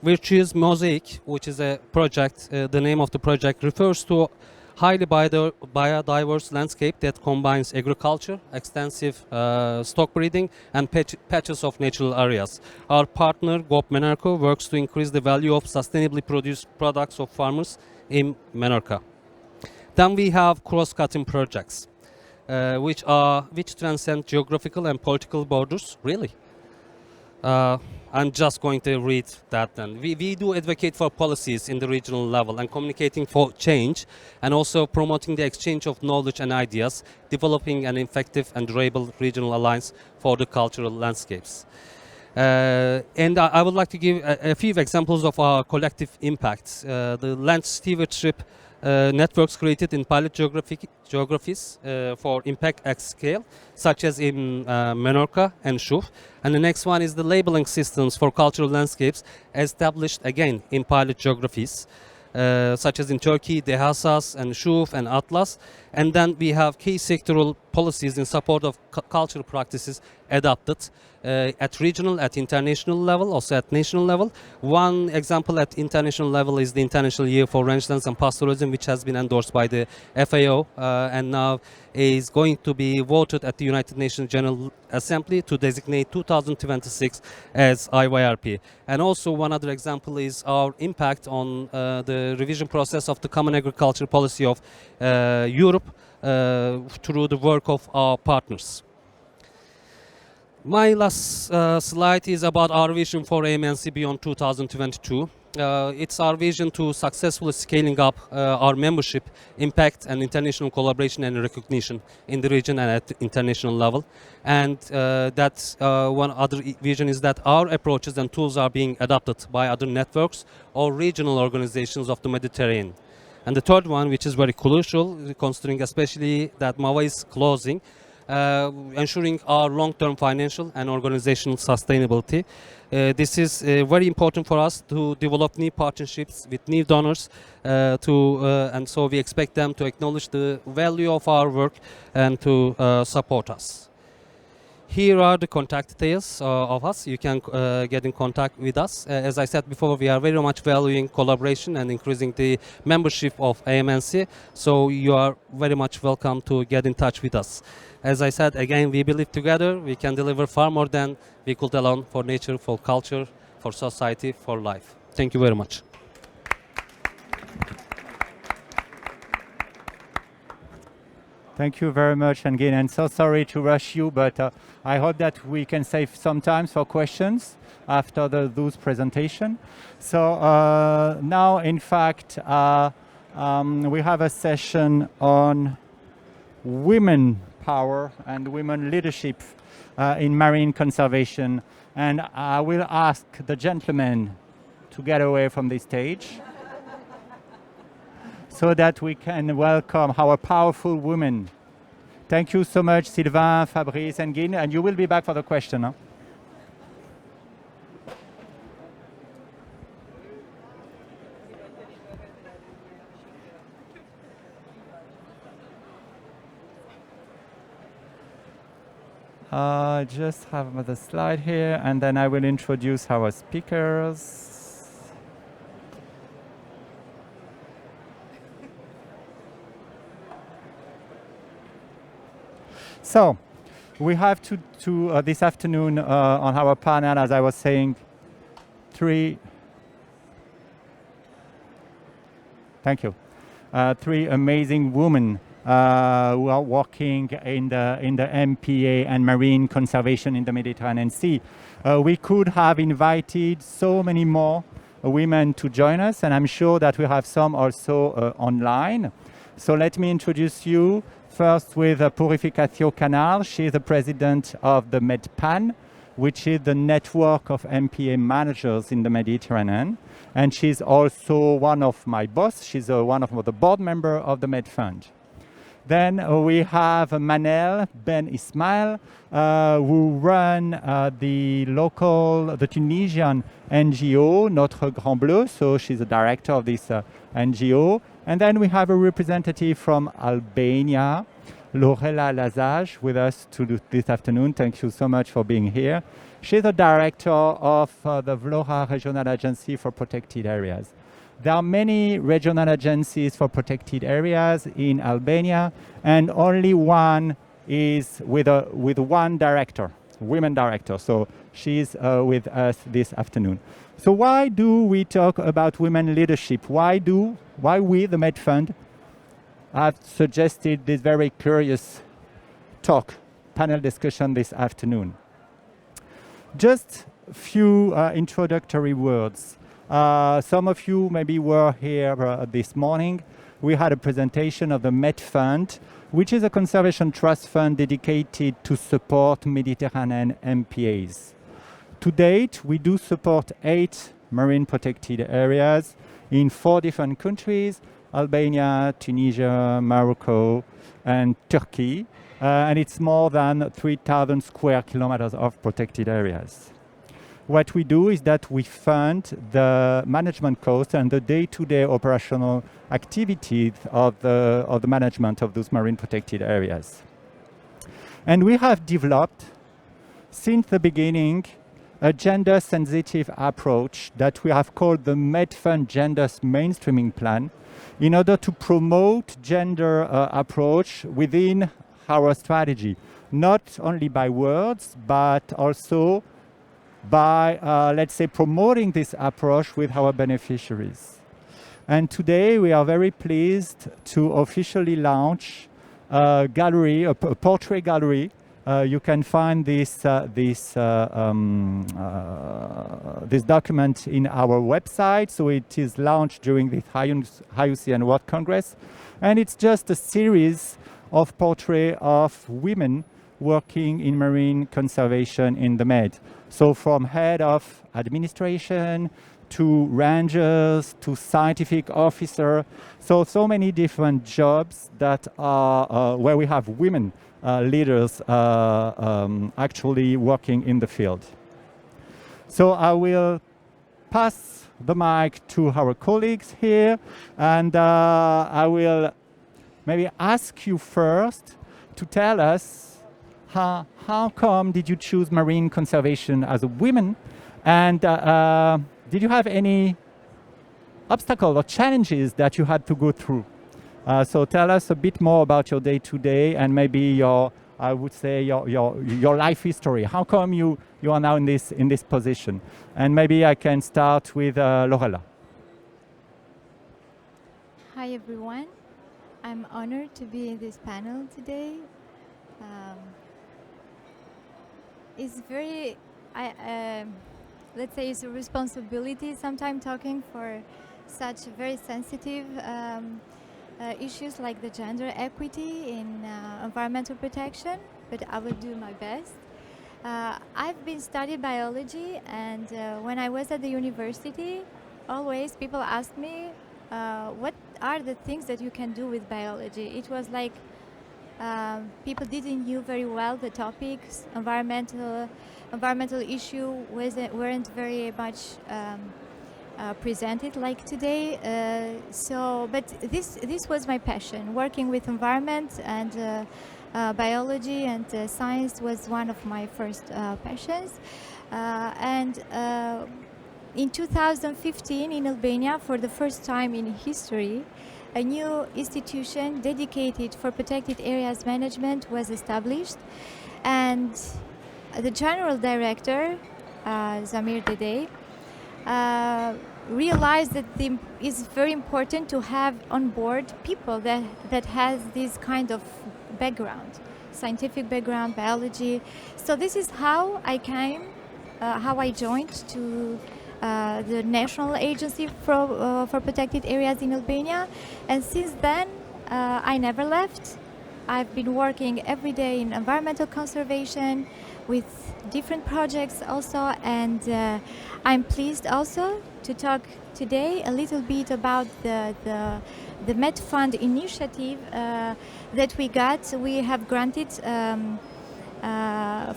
Virtue's Mosaic, which is a project, the name of the project refers to highly biodiverse landscape that combines agriculture, extensive stock breeding, and patches of natural areas. Our partner, GOP Menorca, works to increase the value of sustainably produced products of farmers in Menorca. Then we have cross-cutting projects, which transcend geographical and political borders. Really? I'm just going to read that then. We do advocate for policies in the regional level and communicating for change, and also promoting the exchange of knowledge and ideas, developing an effective and durable regional alliance for the cultural landscapes. And I would like to give a few examples of our collective impacts. The land stewardship networks created in pilot geographies for impact at scale, such as in Menorca and Shuf. And the next one is the labeling systems for cultural landscapes established again in pilot geographies, such as in Turkey, Dehasas and Shuf and Atlas. And then we have key sectoral policies in support of cultural practices adopted at regional, at international level, also at national level. One example at international level is the International Year for Rangelands and Pastoralism, which has been endorsed by the FAO and now is going to be voted at the United Nations General Assembly to designate 2026 as IYRP. And also one other example is our impact on the revision process of the Common Agricultural Policy of Europe through the work of our partners. My last slide is about our vision for AMNC beyond 2022. It's our vision to successfully scaling up our membership, impact and international collaboration and recognition in the region and at the international level. And that's one other vision is that our approaches and tools are being adopted by other networks or regional organizations of the Mediterranean. And the third one, which is very crucial, considering especially that MAVA is closing, ensuring our long-term financial and organizational sustainability. This is very important for us to develop new partnerships with new donors, and so we expect them to acknowledge the value of our work and to support us. Here are the contact details of us. You can get in contact with us. As I said before, we are very much valuing collaboration and increasing the membership of AMNC, so you are very much welcome to get in touch with us. As I said, again, we believe together we can deliver far more than we could alone for nature, for culture, for society, for life. Thank you very much. Thank you very much, Engin, and so sorry to rush you, but I hope that we can save some time for questions after those presentation. So now, in fact, we have a session on women power and women leadership in marine conservation, and I will ask the gentlemen to get away from the stage so that we can welcome our powerful women. Thank you so much, Sylvain, Fabrice, and Engin, and you will be back for the question. Huh? I just have another slide here, and then I will introduce our speakers. So, we have this afternoon on our panel, as I was saying, three amazing women who are working in the MPA and marine conservation in the Mediterranean Sea. We could have invited so many more women to join us, and I'm sure that we have some also online. So let me introduce you first with Purificació Canals. She is the president of the MedPAN, which is the network of MPA managers in the Mediterranean. And she's also one of my boss. She's one of the board member of the MedFund. Then we have Manel Ben Ismail, who run the Tunisian NGO, Notre Grand Bleu. So she's the director of this NGO. And then we have a representative from Albania, Lorela Lazaj, with us this afternoon. Thank you so much for being here. She's the director of the Vlora Regional Agency for Protected Areas. There are many regional agencies for protected areas in Albania, and only one is with one director, women director. So she's with us this afternoon. So why do we talk about women leadership? Why we, the MedFund, have suggested this very curious panel discussion this afternoon? Just a few introductory words. Some of you maybe were here this morning. We had a presentation of the MedFund, which is a conservation trust fund dedicated to support Mediterranean MPAs. To date, we do support 8 marine protected areas in 4 different countries: Albania, Tunisia, Morocco, and Turkey. And it's more than 3,000 square kilometers of protected areas. What we do is that we fund the management costs and the day-to-day operational activities of the management of those marine protected areas. And we have developed, since the beginning, a gender-sensitive approach that we have called the MedPAN Gender Mainstreaming Plan, in order to promote gender approach within our strategy, not only by words, but also by, let's say, promoting this approach with our beneficiaries. And today we are very pleased to officially launch a gallery, a portrait gallery. You can find this document in our website. So it is launched during the IUCN World Congress. And it's just a series of portraits of women working in marine conservation in the Med. So from head of administration to rangers to scientific officer, so many different jobs that are where we have women leaders actually working in the field. So I will pass the mic to our colleagues here, and I will maybe ask you first to tell us how come did you choose marine conservation as a woman, and did you have any obstacles or challenges that you had to go through? So tell us a bit more about your day-to-day and maybe your, I would say, your life history. How come you are now in this position? And maybe I can start with Lorella. Hi everyone. I'm honored to be in this panel today. It's very, let's say it's a responsibility sometimes talking for such very sensitive issues like the gender equity in environmental protection, but I will do my best. I've been studying biology, and when I was at the university, always people asked me, what are the things that you can do with biology? It was like people didn't know very well the topics. Environmental issue weren't very much presented like today. But this was my passion. Working with environment and biology and science was one of my first passions. In 2015 in Albania, for the first time in history, a new institution dedicated for protected areas management was established, and the general director, Zamir Dede, realized that it's very important to have on board people that has this kind of background, scientific background, biology. So this is how I came, how I joined to the National Agency for Protected Areas in Albania, and since then I never left. I've been working every day in environmental conservation with different projects also, and I'm pleased also to talk today a little bit about the MedFund initiative that we got. We have granted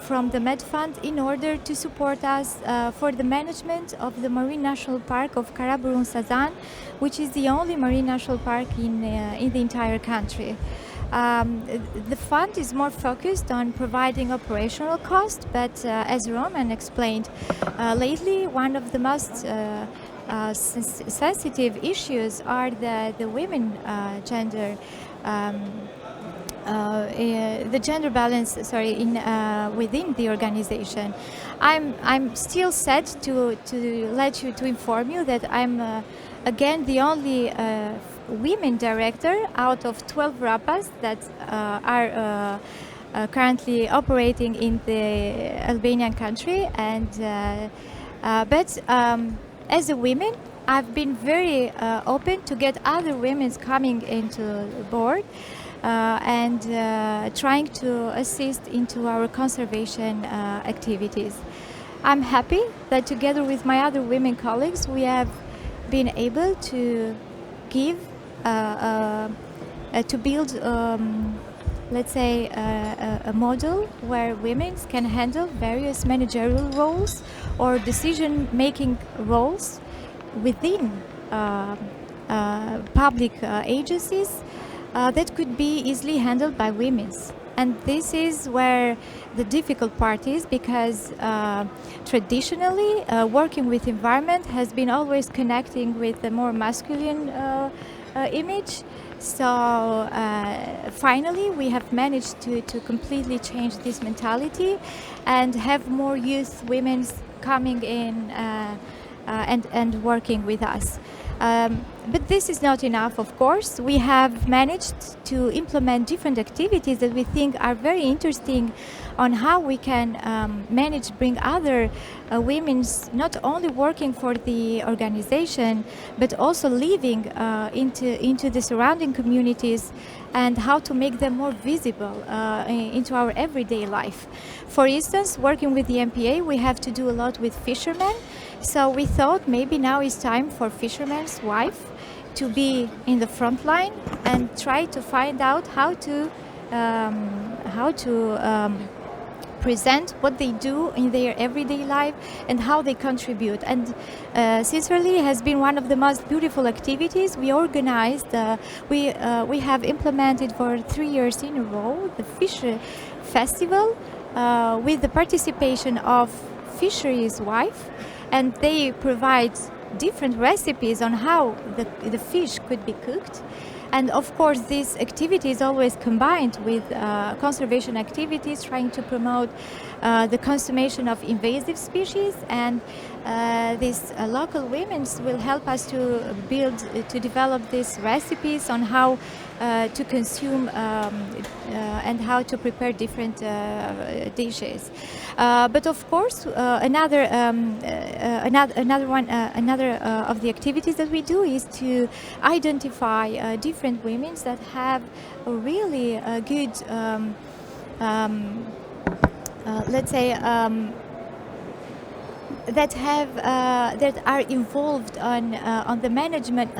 from the MedFund in order to support us for the management of the Marine National Park of Karaburun Sazan, which is the only marine national park in the entire country. The fund is more focused on providing operational costs, but as Roman explained, lately one of the most sensitive issues are the women gender. The gender balance, within the organization. I'm still sad to inform you that I'm again the only women director out of 12 RAPAs that are currently operating in the Albanian country, and but as a woman, I've been very open to get other women coming into the board. And trying to assist into our conservation activities. I'm happy that together with my other women colleagues, we have been able to give, to build, let's say, a model where women can handle various managerial roles or decision-making roles within public agencies that could be easily handled by women. And this is where the difficult part is, because traditionally working with environment has been always connecting with the more masculine image. So finally we have managed to completely change this mentality and have more youth women coming in and working with us. But this is not enough, of course. We have managed to implement different activities that we think are very interesting on how we can manage, bring other women not only working for the organization, but also living into the surrounding communities, and how to make them more visible into our everyday life. For instance, working with the MPA, we have to do a lot with fishermen. So we thought maybe now is time for fisherman's wife to be in the front line and try to find out how to present what they do in their everyday life and how they contribute. And sincerely, it has been one of the most beautiful activities we organized. We have implemented for 3 years in a row the Fish Festival with the participation of fisheries wife, and they provide different recipes on how the fish could be cooked. And of course, this activity is always combined with conservation activities, trying to promote the consummation of invasive species. And these local women will help us to develop these recipes on how to consume and how to prepare different dishes. But of course, another of the activities that we do is to identify different women that have a really good, let's say, that are involved on the management,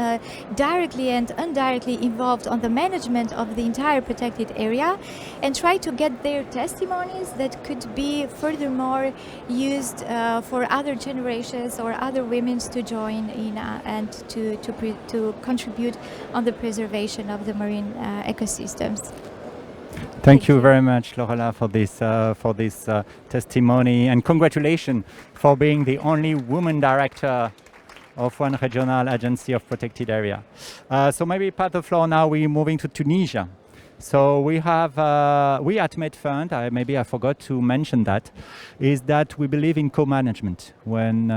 directly and indirectly involved on the management of the entire protected area, and try to get their testimonies that could be furthermore used for other generations or other women to join in and to contribute on the preservation of the marine ecosystems. Thank you very much, Lorela, for this testimony, and congratulations for being the only woman director of one regional agency of protected area. So maybe pass the floor now. We're moving to Tunisia. So we have, we at MedFund, maybe I forgot to mention that, is that we believe in co-management. When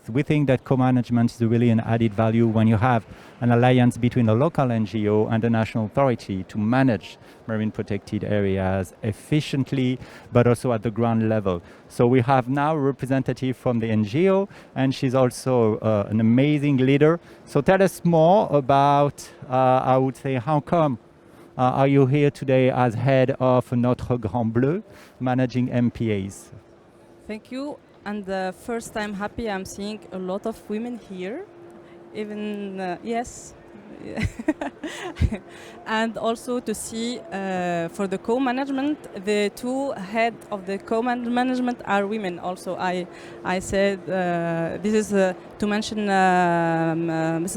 we think that co-management is really an added value when you have an alliance between a local NGO and the national authority to manage marine protected areas efficiently, but also at the ground level. So we have now a representative from the NGO, and she's also an amazing leader. So tell us more about, I would say, how come are you here today as head of Notre Grand Bleu, managing MPAs? Thank you. And first, I'm happy I'm seeing a lot of women here. Even, yes. And also to see for the co-management, the two head of the co-management are women. Also, I said this is to mention Madam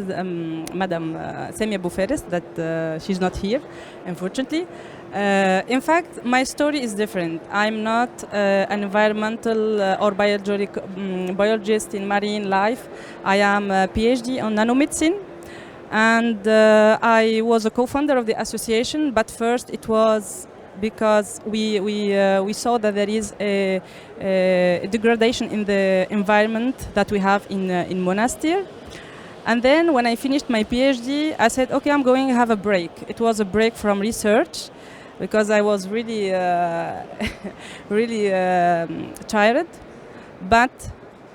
Samia Boufaris, that she's not here, unfortunately. In fact, my story is different. I'm not an environmental or biologist in marine life. I am a PhD on nanomedicine. And I was a co-founder of the association, but first it was because we saw that there is a degradation in the environment that we have in Monastir. And then when I finished my PhD, I said, okay, I'm going to have a break. It was a break from research because I was really, really tired. But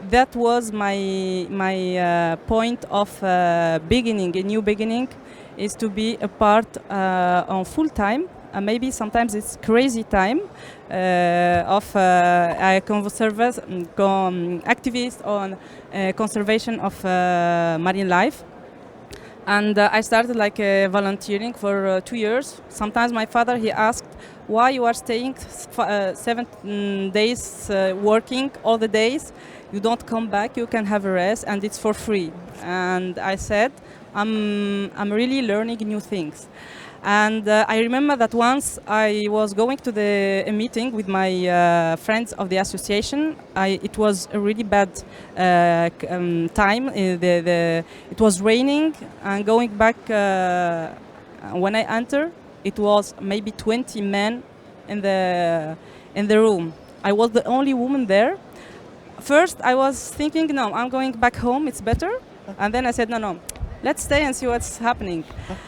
that was my point of beginning, a new beginning, is to be a part on full time maybe sometimes it's crazy time of activists on conservation of marine life. And I started like volunteering for 2 years. Sometimes my father, he asked, why you are staying 7 days working all the days? You don't come back, you can have a rest, and it's for free. And I said, I'm really learning new things. And I remember that once I was going to a meeting with my friends of the association. It was a really bad time. It was raining, and going back, when I entered, it was maybe 20 men in the room. I was the only woman there. First, I was thinking, no, I'm going back home, it's better. And then I said, no, let's stay and see what's happening.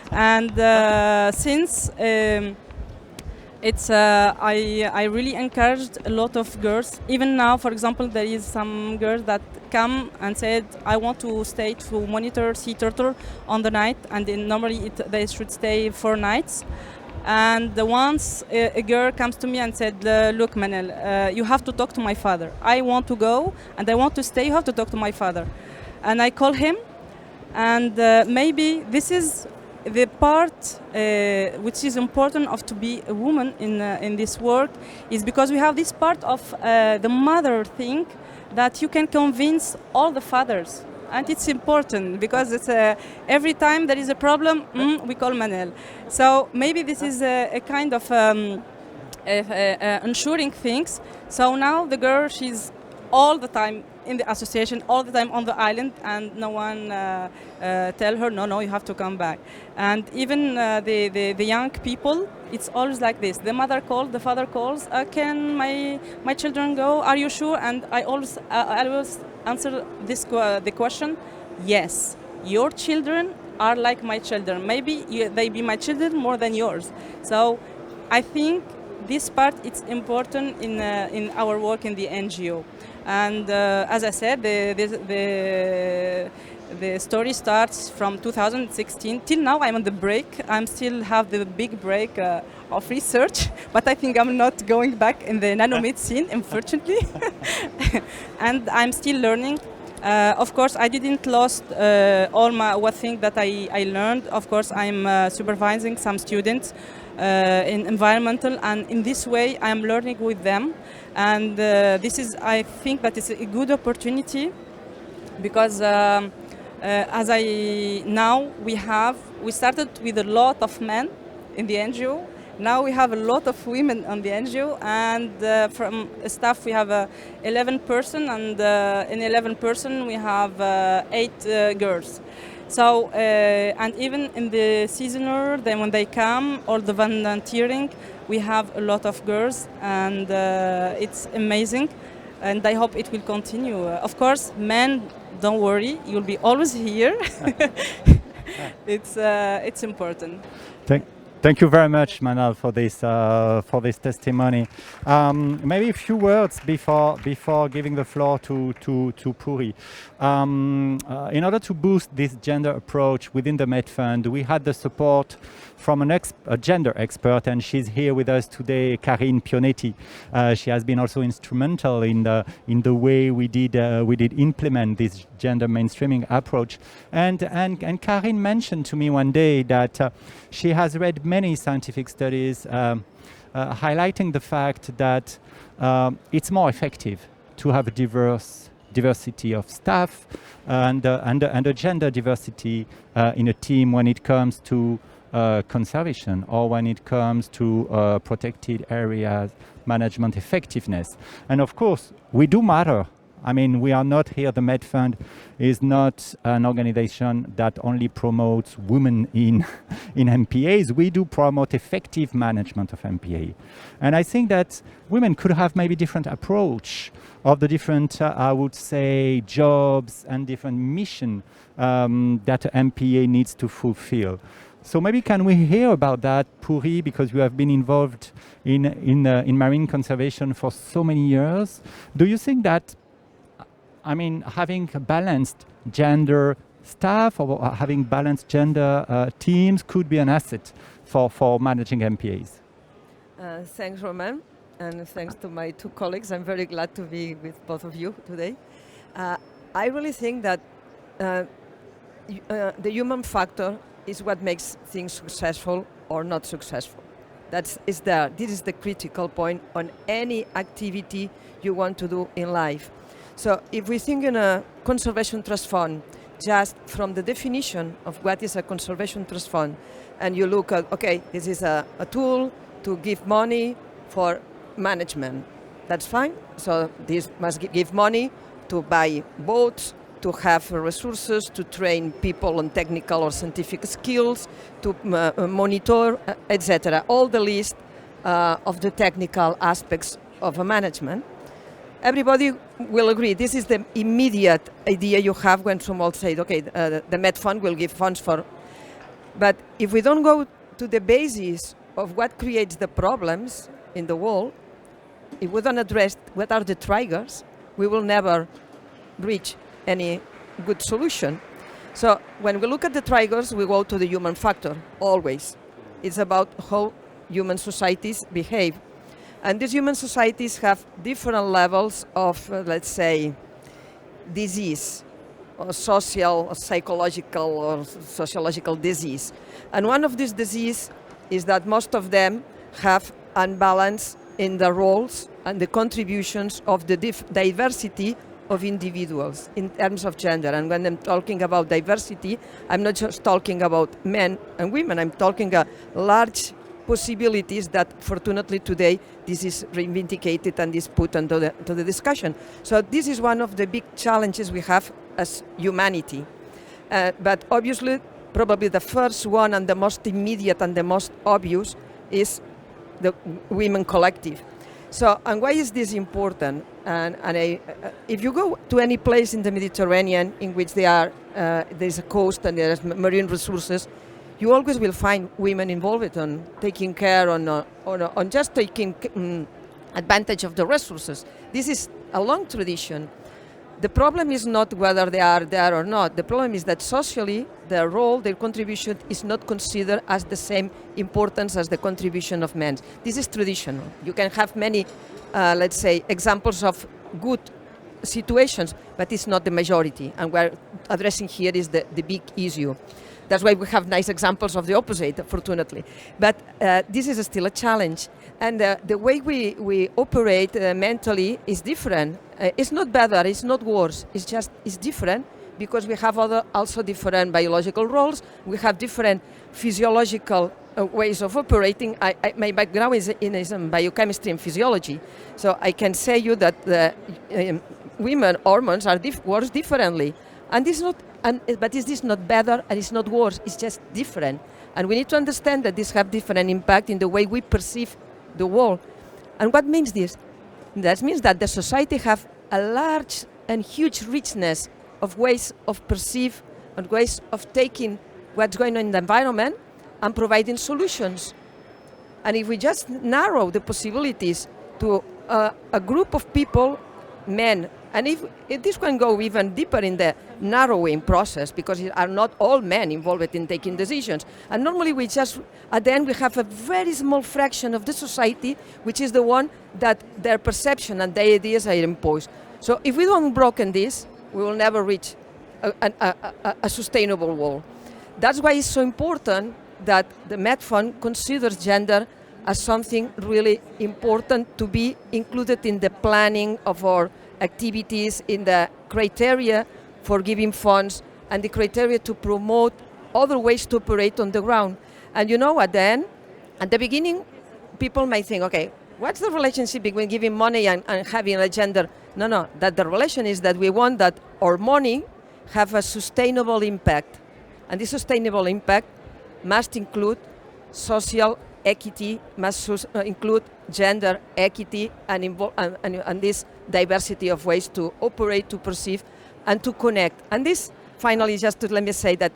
And since I really encouraged a lot of girls. Even now, for example, there is some girls that come and said, I want to stay to monitor sea turtle on the night, and normally they should stay 4 nights. And once a girl comes to me and said, look, Manel, you have to talk to my father. I want to go and I want to stay, you have to talk to my father. And I call him, and maybe this is the part which is important of to be a woman in this work, is because we have this part of the mother thing that you can convince all the fathers. And it's important because it's every time there is a problem, we call Manel. So maybe this is a kind of ensuring things. So now the girl, she's all the time in the association, all the time on the island, and no one tell her, no, you have to come back. And even the young people, it's always like this. The mother calls, the father calls, can my children go? Are you sure? And I always answer the question, yes, your children are like my children. Maybe they be my children more than yours. So I think this part is important in our work in the NGO. And as I said, the story starts from 2016 till now. I'm on the break. I'm still have the big break of research, but I think I'm not going back in the nanomedicine, unfortunately. And I'm still learning. Of course, I didn't lost all what thing that I learned. Of course, I'm supervising some students in environmental, and in this way, I'm learning with them. And this is, I think, that is a good opportunity, because as we started with a lot of men in the NGO. Now we have a lot of women on the NGO, and from staff we have 11 person, and in 11 person we have 8 girls. So, and even in the seasonal, then when they come, all the volunteering, we have a lot of girls, and it's amazing, and I hope it will continue. Of course, men, don't worry, you'll be always here. It's important. Thank you very much, Manal, for this testimony. Maybe a few words before giving the floor to Puri. In order to boost this gender approach within the MedFund, we had the support from a gender expert, and she's here with us today, Karine Pionetti. She has been also instrumental in the way we did implement this gender mainstreaming approach. And Karine mentioned to me one day that she has read many scientific studies highlighting the fact that it's more effective to have a diversity of staff and a gender diversity in a team when it comes to conservation, or when it comes to protected areas management effectiveness. And of course, we do matter. I mean, we are not here, the MedFund is not an organization that only promotes women in MPAs. We do promote effective management of MPA. And I think that women could have maybe different approach of the different, I would say, jobs and different mission that MPA needs to fulfill. So maybe can we hear about that, Puri, because you have been involved in marine conservation for so many years. Do you think that, I mean, having balanced gender staff or having balanced gender teams could be an asset for managing MPAs? Thanks, Roman, and thanks to my two colleagues. I'm very glad to be with both of you today. I really think that the human factor is what makes things successful or not successful. This is the critical point on any activity you want to do in life. So if we think in a conservation trust fund, just from the definition of what is a conservation trust fund, and you look at, okay, this is a tool to give money for management. That's fine. So this must give money to buy boats, to have resources, to train people on technical or scientific skills, to monitor, etc. All the list of the technical aspects of a management. Everybody will agree this is the immediate idea you have when someone says, okay, the Med Fund will give funds for. But if we don't go to the basis of what creates the problems in the world, if we don't address what are the triggers, we will never reach any good solution. So when we look at the triggers, we go to the human factor, always. It's about how human societies behave. And these human societies have different levels of, let's say, disease, or social, or psychological, or sociological disease. And one of these diseases is that most of them have unbalance in the roles and the contributions of the diversity of individuals in terms of gender. And when I'm talking about diversity, I'm not just talking about men and women, I'm talking large possibilities that fortunately today this is reivindicated and is put into the discussion. So this is one of the big challenges we have as humanity. But obviously, probably the first one and the most immediate and the most obvious is the women collective. So, and why is this important? If you go to any place in the Mediterranean in which there's a coast and there's marine resources, you always will find women involved on taking care, on just taking advantage of the resources. This is a long tradition. The problem is not whether they are there or not. The problem is that socially, their role, their contribution is not considered as the same importance as the contribution of men. This is traditional. You can have many, let's say, examples of good situations, but it's not the majority. And we're addressing here is the big issue. That's why we have nice examples of the opposite, fortunately. But this is still a challenge. And the way we operate mentally is different. It's not better, it's not worse, it's different because we have also different biological roles, we have different physiological ways of operating. My background is in biochemistry and physiology, so I can say you that the women hormones are works differently. And this not, but is this not better and it's not worse, it's just different. And we need to understand that this have different impact in the way we perceive the world. And what means this? That means that the society have a large and huge richness of ways of perceive and ways of taking what's going on in the environment and providing solutions. And if we just narrow the possibilities to a group of people, men, and if this can go even deeper in the narrowing process, because it are not all men involved in taking decisions. And normally we just, at the end, we have a very small fraction of the society, which is the one that their perception and their ideas are imposed. So if we don't broken this, we will never reach a sustainable world. That's why it's so important that the MedFund considers gender as something really important to be included in the planning of our activities, in the criteria for giving funds, and the criteria to promote other ways to operate on the ground. And you know, at the beginning, people might think, okay, what's the relationship between giving money and having a gender? No, that the relation is that we want that our money have a sustainable impact. And this sustainable impact must include social equity, must include gender equity, and this diversity of ways to operate, to perceive, and to connect. And this, finally, just to let me say that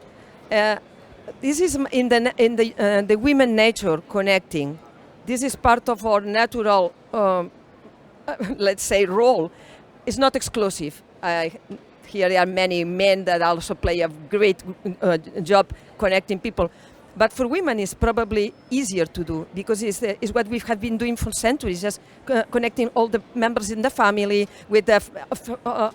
this is in the women nature connecting. This is part of our natural, let's say, role. It's not exclusive. Here there are many men that also play a great job connecting people. But for women, it's probably easier to do because it's what we have been doing for centuries, just connecting all the members in the family with the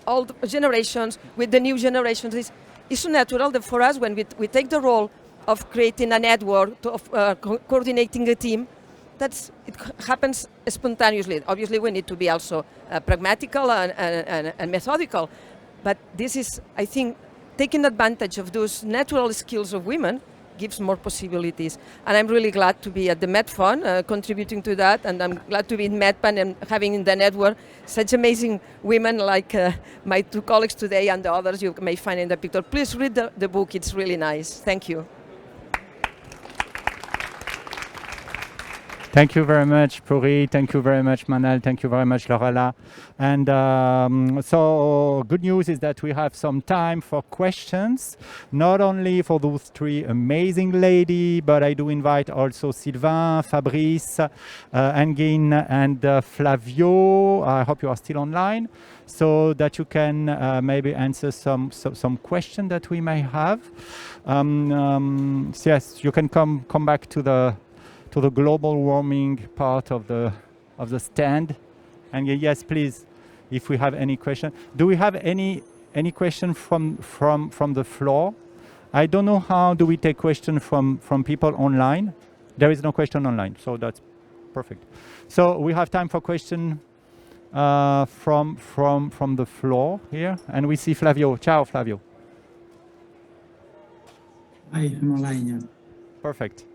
old generations, with the new generations. It's so natural that for us, when we take the role of creating a network, of coordinating a team, it happens spontaneously. Obviously, we need to be also pragmatical and methodical. But this is, I think, taking advantage of those natural skills of women gives more possibilities. And I'm really glad to be at the MedPAN, contributing to that, and I'm glad to be in MedPAN and having in the network such amazing women like my two colleagues today and the others you may find in the picture. Please read the book, it's really nice. Thank you. Thank you very much, Puri. Thank you very much, Manal. Thank you very much, Lorella. And so good news is that we have some time for questions, not only for those three amazing ladies, but I do invite also Sylvain, Fabrice, Engin, and Flavio. I hope you are still online, so that you can maybe answer some questions that we may have. So yes, you can come back to the global warming part of the stand. And yes, please, if we have any question. Do we have any question from the floor? I don't know how do we take question from people online. There is no question online, so that's perfect. So we have time for question from the floor here, and we see Flavio. Ciao, Flavio. Hi, I'm online. Yeah. Perfect.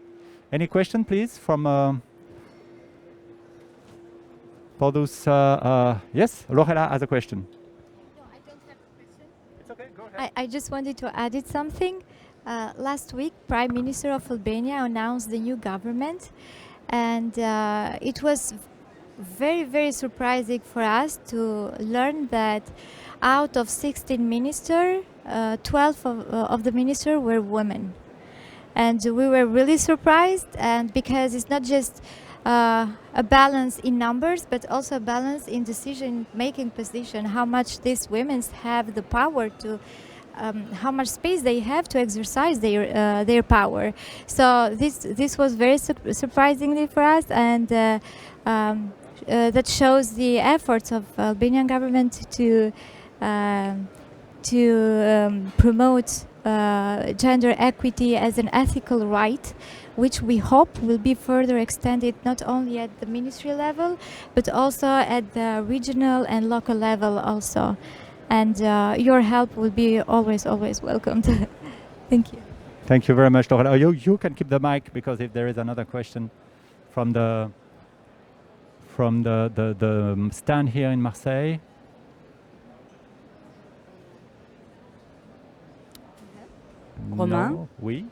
Any question, please, from for those? Yes, Lorella has a question. No, I don't have a question. It's okay, go ahead. I just wanted to add something. Last week, Prime Minister of Albania announced the new government, and it was very, very surprising for us to learn that out of 16 ministers, 12 of the ministers were women. And we were really surprised, and because it's not just a balance in numbers, but also a balance in decision-making position, how much these women have the power to, how much space they have to exercise their power. So this was very surprisingly for us, and that shows the efforts of Albanian government to promote gender equity as an ethical right, which we hope will be further extended not only at the ministry level, but also at the regional and local level also. And your help will be always welcomed. Thank you. Thank you very much, Laura. You can keep the mic, because if there is another question from the stand here in Marseille. Romain? No, oui.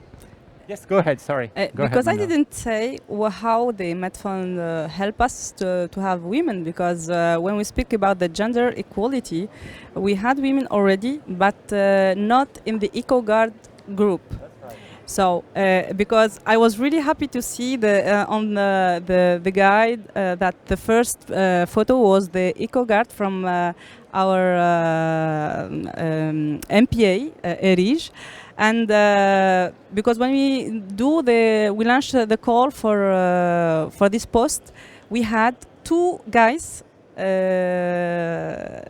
Yes, go ahead, sorry. Because I didn't say how the MedPAN help us to have women, because when we speak about the gender equality, we had women already, but not in the EcoGuard group. So, because I was really happy to see on the guide that the first photo was the EcoGuard from our MPA, Kheriji. And because when we launched the call for this post, we had two guys. There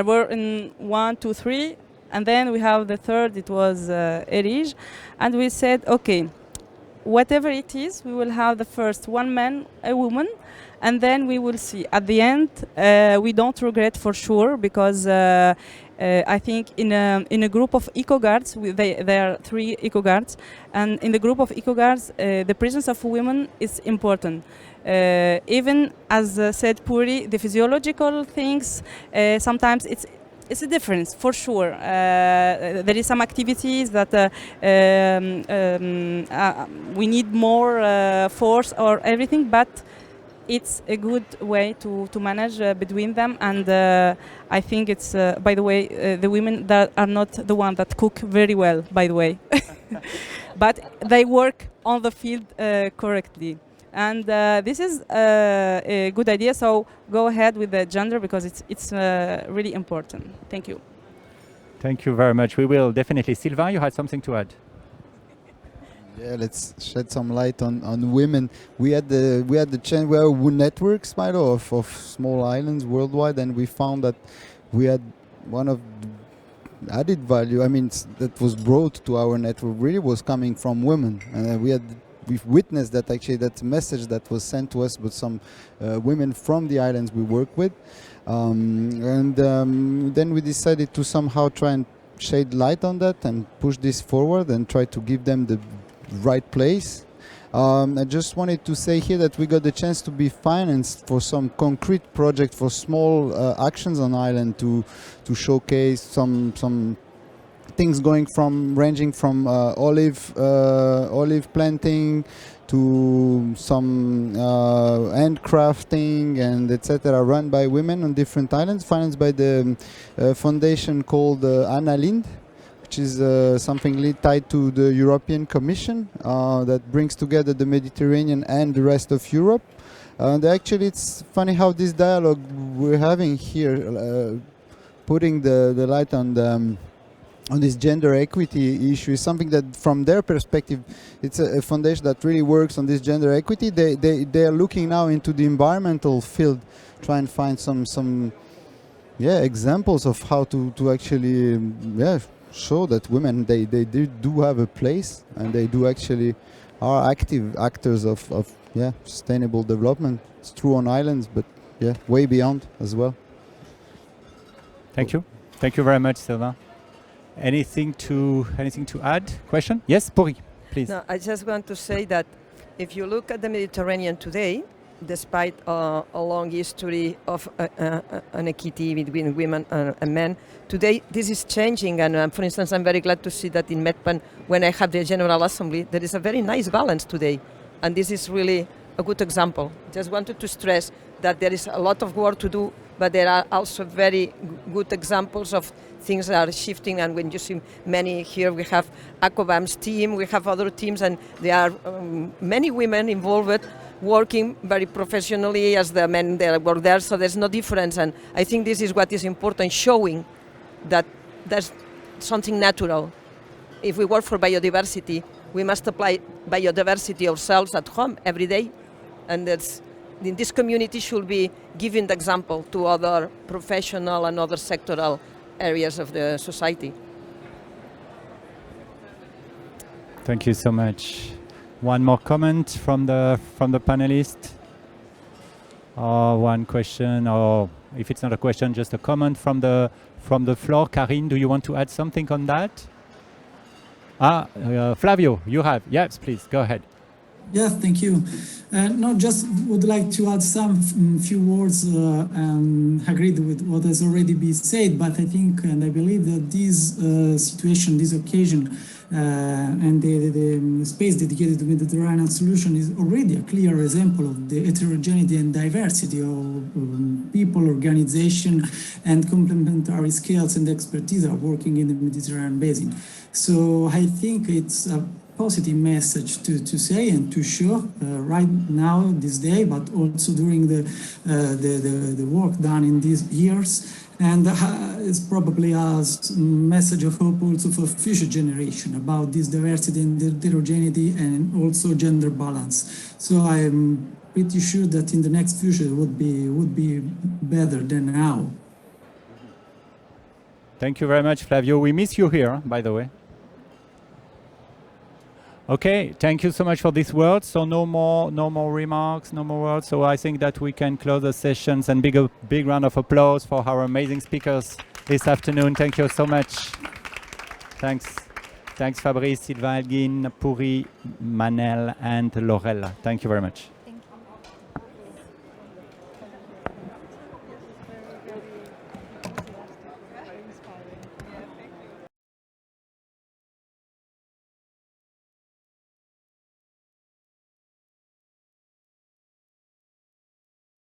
were in 1, 2, 3, and then we have the third. It was Kheriji, and we said, okay, whatever it is, we will have the first one man, a woman, and then we will see. At the end, we don't regret for sure, because I think in a group of eco-guards, there are 3 eco-guards, and in the group of eco-guards, the presence of women is important. Even as said Puri, the physiological things, sometimes it's a difference for sure. There is some activities that we need more force or everything, but it's a good way to manage between them, and I think it's, by the way, the women that are not the ones that cook very well, by the way, but they work on the field correctly. And this is a good idea, so go ahead with the gender, because it's really important. Thank you. Thank you very much. We will definitely. Sylvain, you had something to add? Yeah, let's shed some light on women. We had the chance. We are networks, Milo, of small islands worldwide, and we found that we had one of the added value. I mean, that was brought to our network really was coming from women. We've witnessed that actually that message that was sent to us with some women from the islands we work with, and then we decided to somehow try and shed light on that and push this forward and try to give them the right place. I just wanted to say here that we got the chance to be financed for some concrete project for small actions on island to showcase some things ranging from olive planting to some handcrafting and etc. run by women on different islands, financed by the foundation called Anna Lind, which is something tied to the European Commission that brings together the Mediterranean and the rest of Europe. And actually, it's funny how this dialogue we're having here, putting the light on this gender equity issue, is something that, from their perspective, it's a foundation that really works on this gender equity. They are looking now into the environmental field, try and find some examples of how to actually show that women they do have a place, and they do actually are active actors of sustainable development. It's true on islands, but way beyond as well. Thank you very much, Sylvain. Anything to add? Question? Yes, Puri, please. No, I just want to say that if you look at the Mediterranean today, despite a long history of inequity between women and men, today this is changing. And for instance, I'm very glad to see that in MedPAN, when I have the General Assembly, there is a very nice balance today. And this is really a good example. Just wanted to stress that there is a lot of work to do, but there are also very good examples of things that are shifting. And when you see many here, we have ACCOBAMS team, we have other teams, and there are many women involved, working very professionally as the men that work there, so there's no difference. And I think this is what is important, showing that there's something natural. If we work for biodiversity, we must apply biodiversity ourselves at home every day. And that's, in this community should be giving the example to other professional and other sectoral areas of the society. Thank you so much. One more comment from the panelists, or one question, or if it's not a question, just a comment from the floor. Karine, do you want to add something on that? Flavio, you have. Yes, please go ahead. Yes, thank you. No, just would like to add some few words and agreed with what has already been said, but I think and I believe that this situation, this occasion, and the space dedicated to the Mediterranean solution is already a clear example of the heterogeneity and diversity of people, organization, and complementary skills and expertise are working in the Mediterranean basin. So I think it's a positive message to say and to show right now, this day, but also during the work done in these years. And it's probably a message of hope also for future generation about this diversity and heterogeneity and also gender balance. So I'm pretty sure that in the next future it would be better than now. Thank you very much, Flavio. We miss you here, by the way. Okay, thank you so much for this word. So no more remarks, no more words. So I think that we can close the sessions, and big round of applause for our amazing speakers this afternoon. Thank you so much. Thanks Fabrice, Sylvain Elgin, Puri, Manel, and Lorella. Thank you very much.